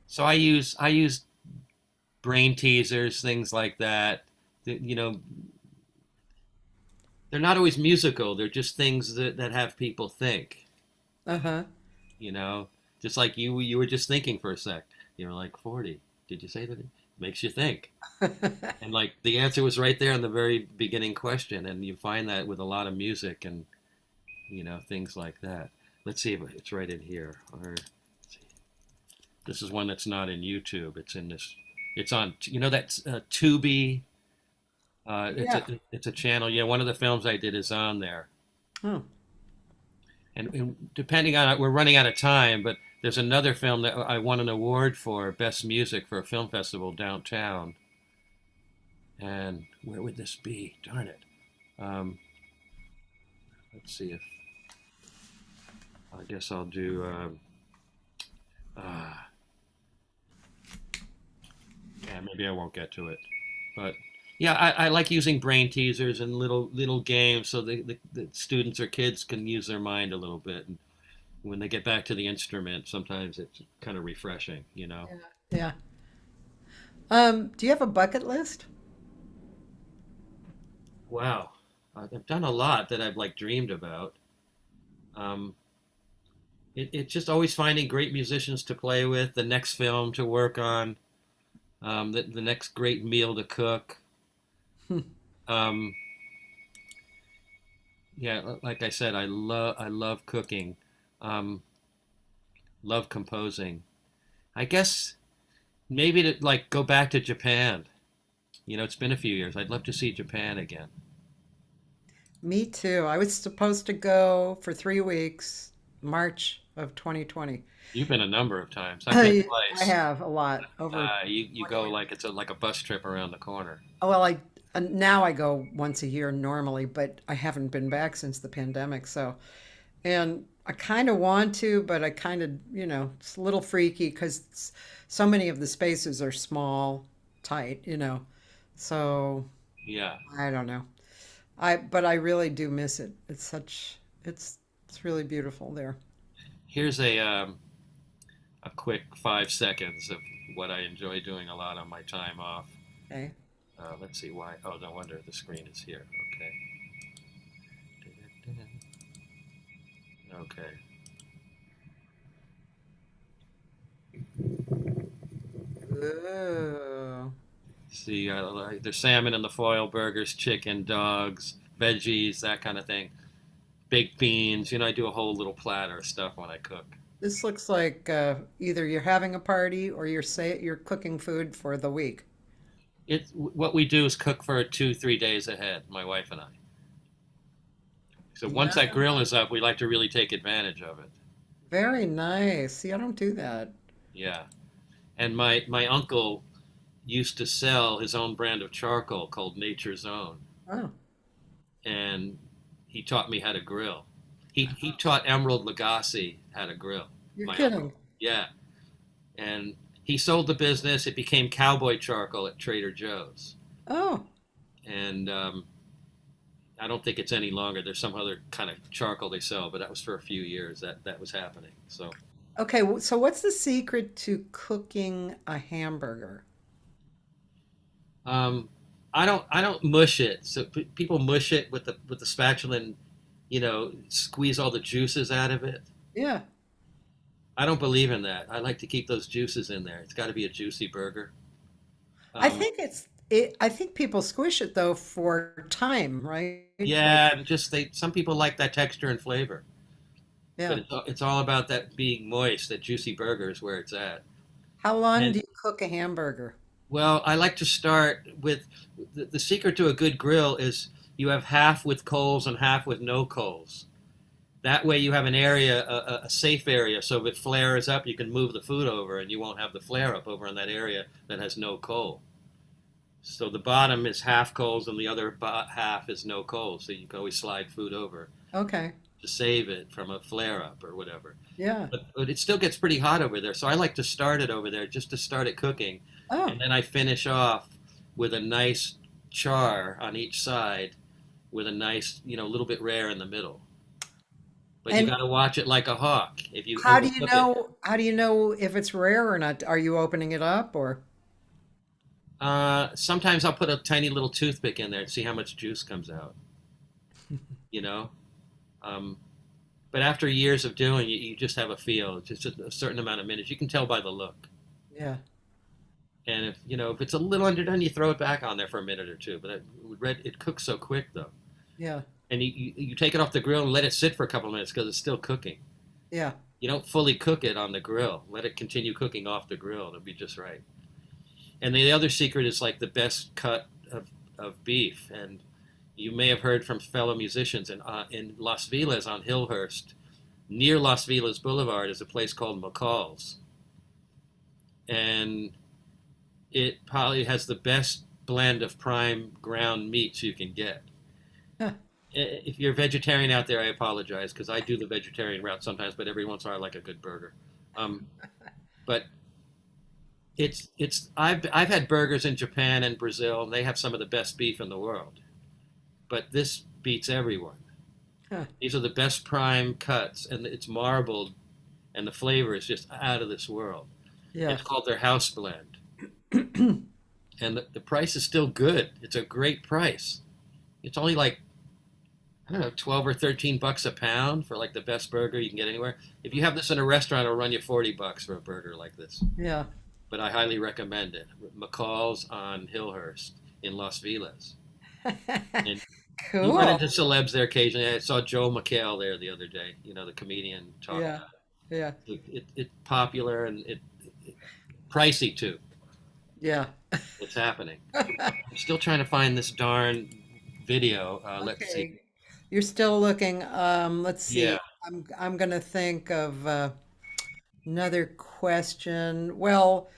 So I use brain teasers, things like that. You know, they're not always musical. They're just things that have people think. Uh-huh. You know, just like you were just thinking for a sec. You were like 40. Did you say that? Makes you think. And like the answer was right there in the very beginning question. And you find that with a lot of music and things like that. Let's see if it's right in here. Or this is one that's not in YouTube. It's in this. It's on. That's Tubi. Yeah. It's a channel. Yeah, one of the films I did is on there. Oh. And depending on it, we're running out of time, but there's another film that I won an award for Best Music for a film festival downtown. And where would this be? Darn it. Let's see if I guess I'll do. Yeah, maybe I won't get to it, but yeah, I like using brain teasers and little games so the students or kids can use their mind a little bit, and when they get back to the instrument, sometimes it's kind of refreshing, Yeah. Do you have a bucket list? Wow, I've done a lot that I've like dreamed about. It's just always finding great musicians to play with, the next film to work on, the next great meal to cook. Um, yeah, like I said, I love cooking, love composing. I guess maybe to like go back to Japan. It's been a few years. I'd love to see Japan again. Me too. I was supposed to go for 3 weeks, March of 2020. You've been a number of times. I've been I twice. have a lot over You 20 go weeks. like it's like a bus trip around the corner. Well, now I go once a year normally, but I haven't been back since the pandemic. So, and I kind of want to, but I kind of, it's a little freaky because so many of the spaces are small, tight. So Yeah. I don't know. But I really do miss it. It's really beautiful there. Here's a quick 5 seconds of what I enjoy doing a lot on my time off. Okay. Let's see why. Oh, no wonder the screen is here. Okay. Okay. Ooh. See, there's salmon in the foil burgers, chicken, dogs, veggies, that kind of thing. Baked beans. I do a whole little platter of stuff when I cook. This looks like either you're having a party or you're cooking food for the week. What we do is cook for 2-3 days ahead, my wife and I. So once that Yeah. grill is up, we like to really take advantage of it. Very nice. See, I don't do that. Yeah. And my uncle used to sell his own brand of charcoal called Nature's Own, Oh, and he taught me how to grill. He taught Emerald Lagasse how to grill. you're My uncle. kidding. Yeah. And he sold the business. It became cowboy charcoal at Trader Joe's. Oh, And I don't think it's any longer. There's some other kind of charcoal they sell, but that was for a few years that was happening. So okay. So what's the secret to cooking a hamburger? um, I don't mush it. So people mush it with the spatula and squeeze all the juices out of it. Yeah. I don't believe in that. I like to keep those juices in there. It's got to be a juicy burger. I Um, think I think people squish it though for time, right? Like, yeah, and just some people like that texture and flavor, but yeah. it's all about that being moist. That juicy burger is where it's at. How long And do you cook a hamburger? well, I like to start with the secret to a good grill is you have half with coals and half with no coals. That way you have an area, a safe area, so if it flares up, you can move the food over and you won't have the flare up over in that area that has no coal. So the bottom is half coals and the other half is no coals, so you can always slide food over Okay. to save it from a flare up or whatever. Yeah. But it still gets pretty hot over there, so I like to start it over there just to start it cooking, Oh, and then I finish off with a nice char on each side with a nice, little bit rare in the middle. but you And got to watch it like a hawk. If you how do you overcook it, know how do you know if it's rare or not? Are you opening it up or sometimes I'll put a tiny little toothpick in there and see how much juice comes out. You know, um, but after years of doing it, you just have a feel. It's just a certain amount of minutes. You can tell by the look. yeah, And if it's a little underdone, you throw it back on there for a minute or two. But it cooks so quick though, yeah, and you take it off the grill and let it sit for a couple of minutes because it's still cooking. yeah. You don't fully cook it on the grill. Let it continue cooking off the grill. It'll be just right. And the other secret is like the best cut of beef. And you may have heard from fellow musicians in Las Vegas on Hillhurst, near Las Vegas Boulevard, is a place called McCall's. And it probably has the best blend of prime ground meats you can get. Huh. If you're a vegetarian out there, I apologize because I do the vegetarian route sometimes, but every once in a while I like a good burger. But I've had burgers in Japan and Brazil, and they have some of the best beef in the world. But this beats everyone. Huh. These are the best prime cuts, and it's marbled, and the flavor is just out of this world. Yeah. It's called their house blend. And the price is still good. It's a great price. It's only like, I don't know, 12 or 13 bucks a pound for like the best burger you can get anywhere. If you have this in a restaurant, it'll run you 40 bucks for a burger like this. Yeah. But I highly recommend it. McCall's on Hillhurst in Las Vegas. And you run Cool. into celebs there occasionally. I saw Joe McHale there the other day, the comedian talking Yeah. about Yeah. it's popular and it pricey too. Yeah. What's happening? I'm still trying to find this darn video. Let's see. Okay. You're still looking. Let's see. Yeah. I'm gonna think of another question. Well,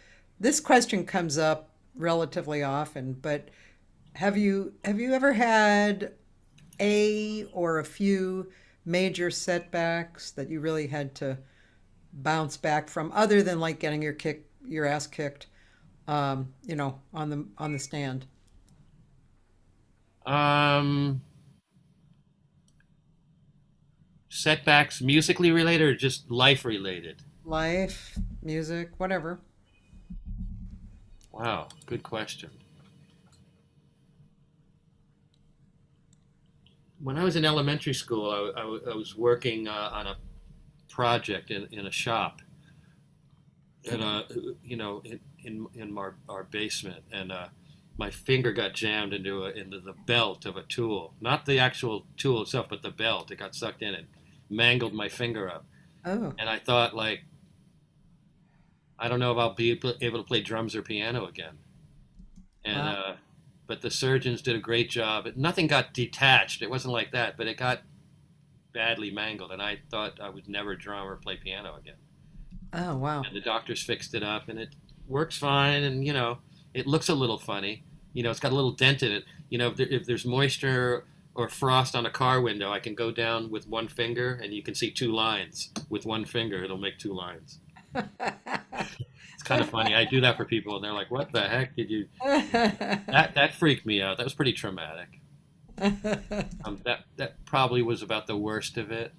this question comes up relatively often, but have you ever had a or a few major setbacks that you really had to bounce back from, other than like getting your ass kicked, on the stand? Um, Setbacks musically related or just life related? Life, music, whatever. Wow, good question. When I was in elementary school, I was working on a project in a shop, in our basement, and my finger got jammed into the belt of a tool, not the actual tool itself, but the belt. It got sucked in and mangled my finger up, Oh, and I thought like, I don't know if I'll be able to play drums or piano again. And wow. but the surgeons did a great job. Nothing got detached. It wasn't like that, but it got badly mangled, and I thought I would never drum or play piano again. Oh, wow. And the doctors fixed it up, and it works fine. And it looks a little funny. It's got a little dent in it. If there's moisture or frost on a car window, I can go down with one finger, and you can see two lines. With one finger, it'll make two lines. It's kind of funny. I do that for people, and they're like, "What the heck did you?" That freaked me out. That was pretty traumatic. That probably was about the worst of it.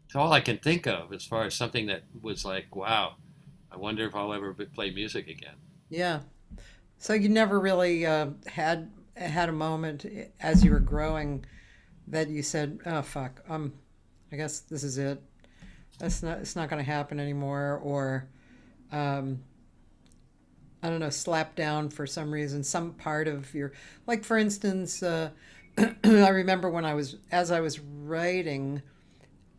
It's all I can think of as far as something that was like, "Wow, I wonder if I'll ever play music again." Yeah. So you never really had a moment as you were growing that you said, "Oh fuck, I guess this is it. It's not going to happen anymore," or um, I don't know, slap down for some reason, some part of your, like for instance, I remember as I was writing,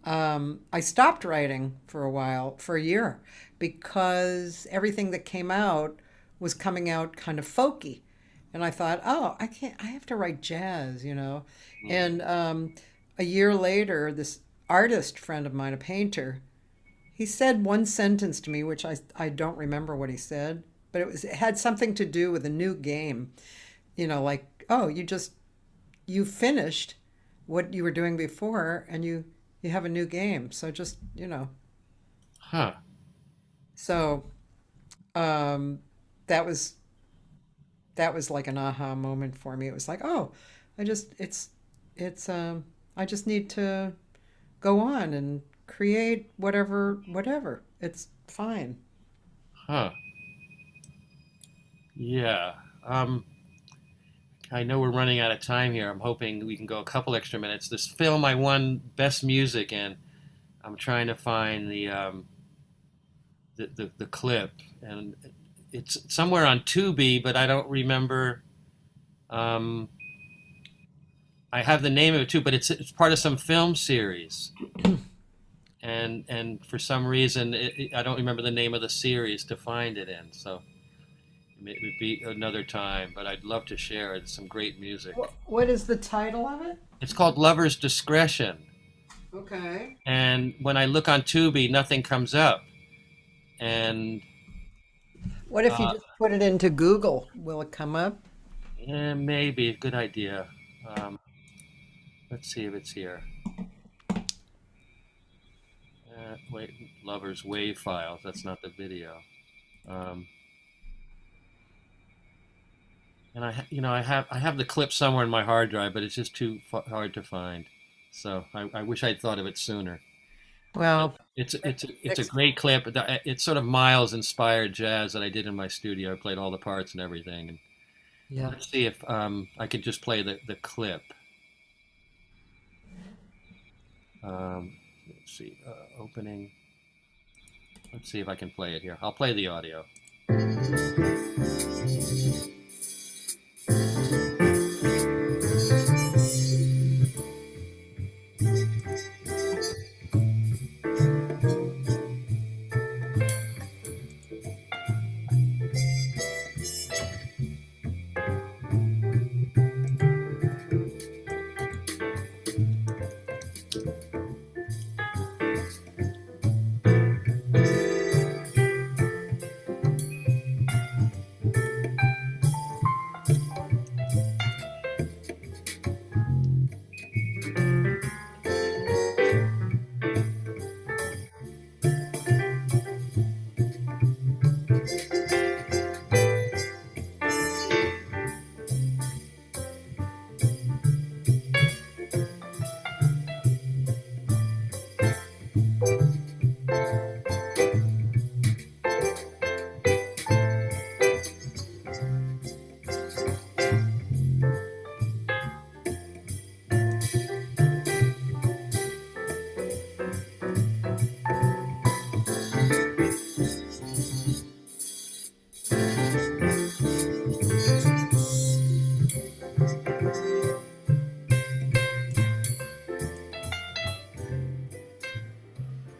I stopped writing for a while, for a year, because everything that came out was coming out kind of folky. And I thought, oh, I have to write jazz. And a year later, this artist friend of mine, a painter, he said one sentence to me, which I don't remember what he said, but it had something to do with a new game. Like, oh, you finished what you were doing before, and you have a new game. So just. Huh. So um, that was like an aha moment for me. It was like, oh, I just it's I just need to go on and create whatever. It's fine. Huh. Yeah. I know we're running out of time here. I'm hoping we can go a couple extra minutes. This film I won Best Music in. I'm trying to find the clip, and it's somewhere on Tubi, but I don't remember. I have the name of it too, but it's part of some film series, and for some reason I don't remember the name of the series to find it in. So it would be another time, but I'd love to share it. It's some great music. What is the title of it? It's called Lover's Discretion. Okay. And when I look on Tubi, nothing comes up. And What if you just put it into Google? Will it come up? yeah, maybe a good idea. Let's see if it's here. Wait, Lover's Wave Files. That's not the video. And I have the clip somewhere in my hard drive, but it's just too hard to find. So I wish I'd thought of it sooner. Well, It's a great clip. It's sort of Miles inspired jazz that I did in my studio. I played all the parts and everything. And yeah. let's see if I could just play the clip. Let's see, opening. Let's see if I can play it here. I'll play the audio.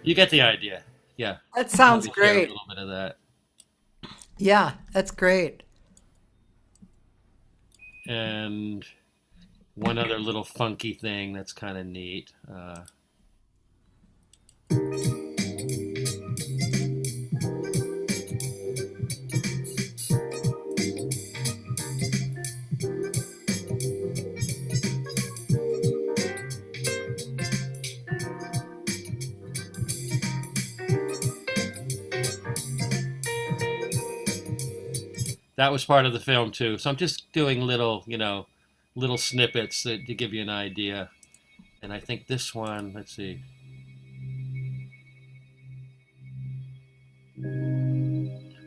You get the idea. Yeah. That sounds Probably share great. A little bit of that. Yeah, that's great. And one other little funky thing that's kind of neat. That was part of the film too. So I'm just doing little snippets to give you an idea. And I think this one, let's see.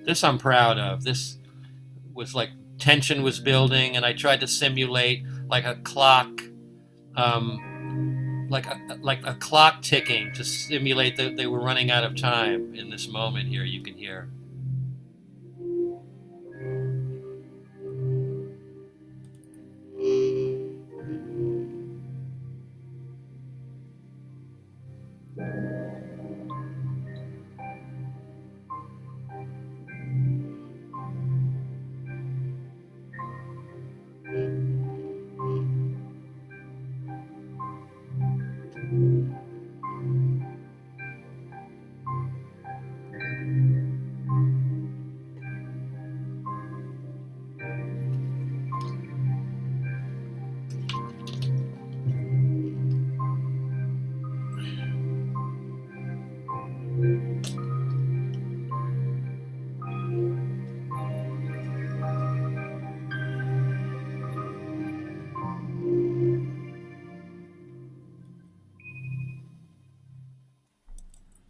This I'm proud of. This was like tension was building, and I tried to simulate like a clock, like a clock ticking to simulate that they were running out of time in this moment here. You can hear.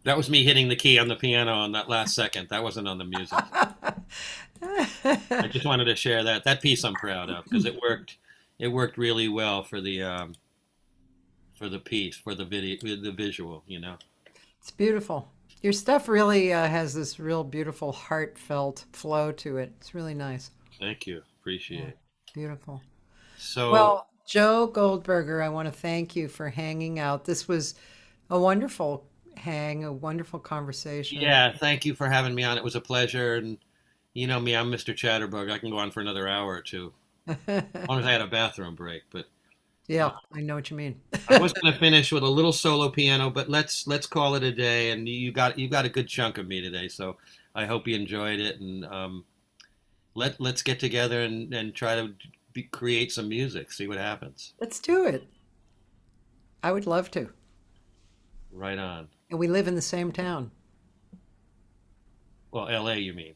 That was me hitting the key on the piano on that last second. That wasn't on the music. I just wanted to share that. That piece I'm proud of because it worked. It worked really well for the piece, for the video, the visual. You know. It's beautiful. Your stuff really has this real beautiful heartfelt flow to it. It's really nice. Thank you. Appreciate Yeah, it. beautiful. So Well, Joe Goldberger, I want to thank you for hanging out. This was a wonderful a wonderful conversation. yeah, thank you for having me on. It was a pleasure. And you know me, I'm Mr. Chatterbug. I can go on for another hour or two, as long as I had a bathroom break. But Yeah, I know what you mean. I was going to finish with a little solo piano, but let's call it a day. And you got a good chunk of me today, so I hope you enjoyed it. And let's get together and try to create some music, see what happens. Let's do it. I would love to. Right on. And we live in the same town. Well, L.A. You mean?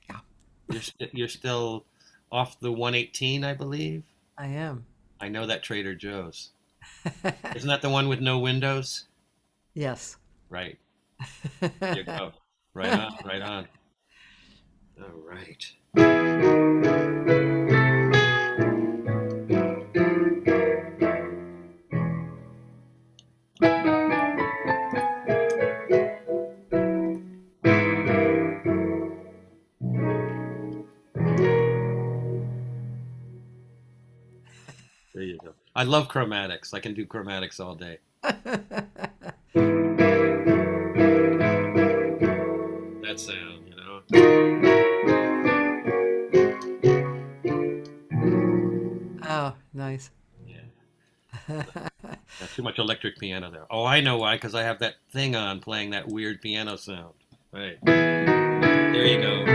Yeah, You're still off the 118, I believe. I am. I know that Trader Joe's. Isn't that the one with no windows? Yes. Right. There you go. Right on. Right on. All right. There you go. I love chromatics. I can do chromatics all day. That sound, you know. Oh, nice. Yeah. Not too much electric piano there. Oh, I know why, because I have that thing on playing that weird piano sound. Right. There you go.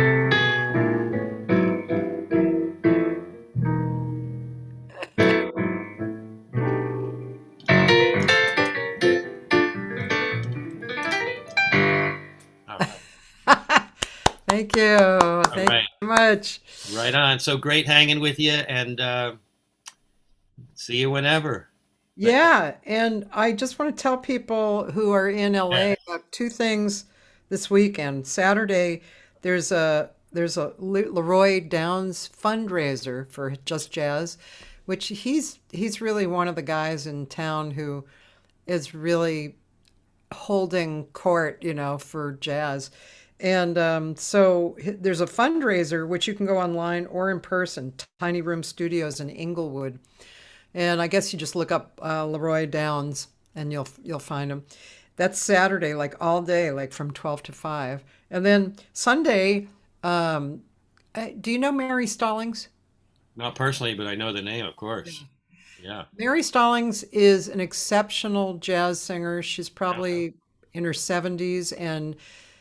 All right. Thank you. Thank right. you very much. Right on. So great hanging with you, and see you whenever. Yeah, and I just want to tell people who are in LA about two things this weekend. Saturday, there's a Leroy Downs fundraiser for Just Jazz, which he's really one of the guys in town who is really holding court, for jazz. And so there's a fundraiser which you can go online or in person, Tiny Room Studios in Inglewood. And I guess you just look up Leroy Downs and you'll find him. That's Saturday, like all day, like from 12 to 5. And then Sunday, do you know Mary Stallings? Not personally, but I know the name, of course. Yeah. Mary Stallings is an exceptional jazz singer. She's probably in her 70s, and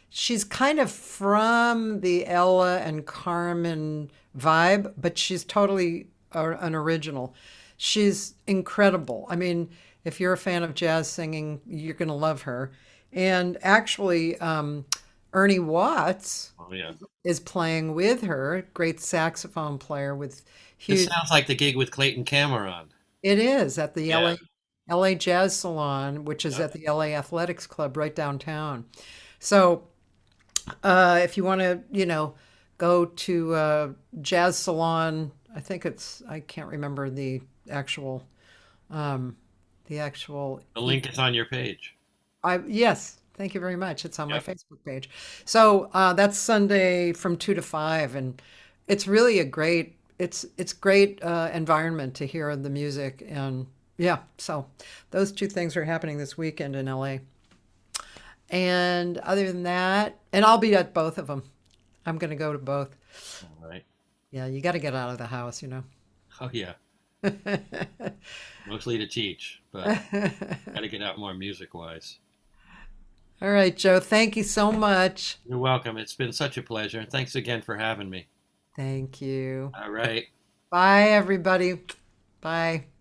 she's kind of from the Ella and Carmen vibe, but she's totally an original. She's incredible. I mean, if you're a fan of jazz singing, you're going to love her. And actually, Ernie Watts Oh, yeah. is playing with her, great saxophone player with This huge. sounds like the gig with Clayton Cameron. It is at the Yeah. LA Jazz Salon, which is Yeah. at the LA Athletics Club right downtown. So if you want to, go to Jazz Salon, I can't remember the actual, the actual. The link is on your page. Yes, thank you very much. It's on my Yep. Facebook page. So that's Sunday from 2 to 5, and it's really it's great environment to hear the music. And yeah, so those two things are happening this weekend in LA. And other than that, and I'll be at both of them. I'm going to go to both. All right. Yeah, you got to get out of the house, Oh, yeah. Mostly to teach, but got to get out more music-wise. All right, Joe, thank you so much. You're welcome. It's been such a pleasure. Thanks again for having me. Thank you. All right. Bye, everybody. Bye.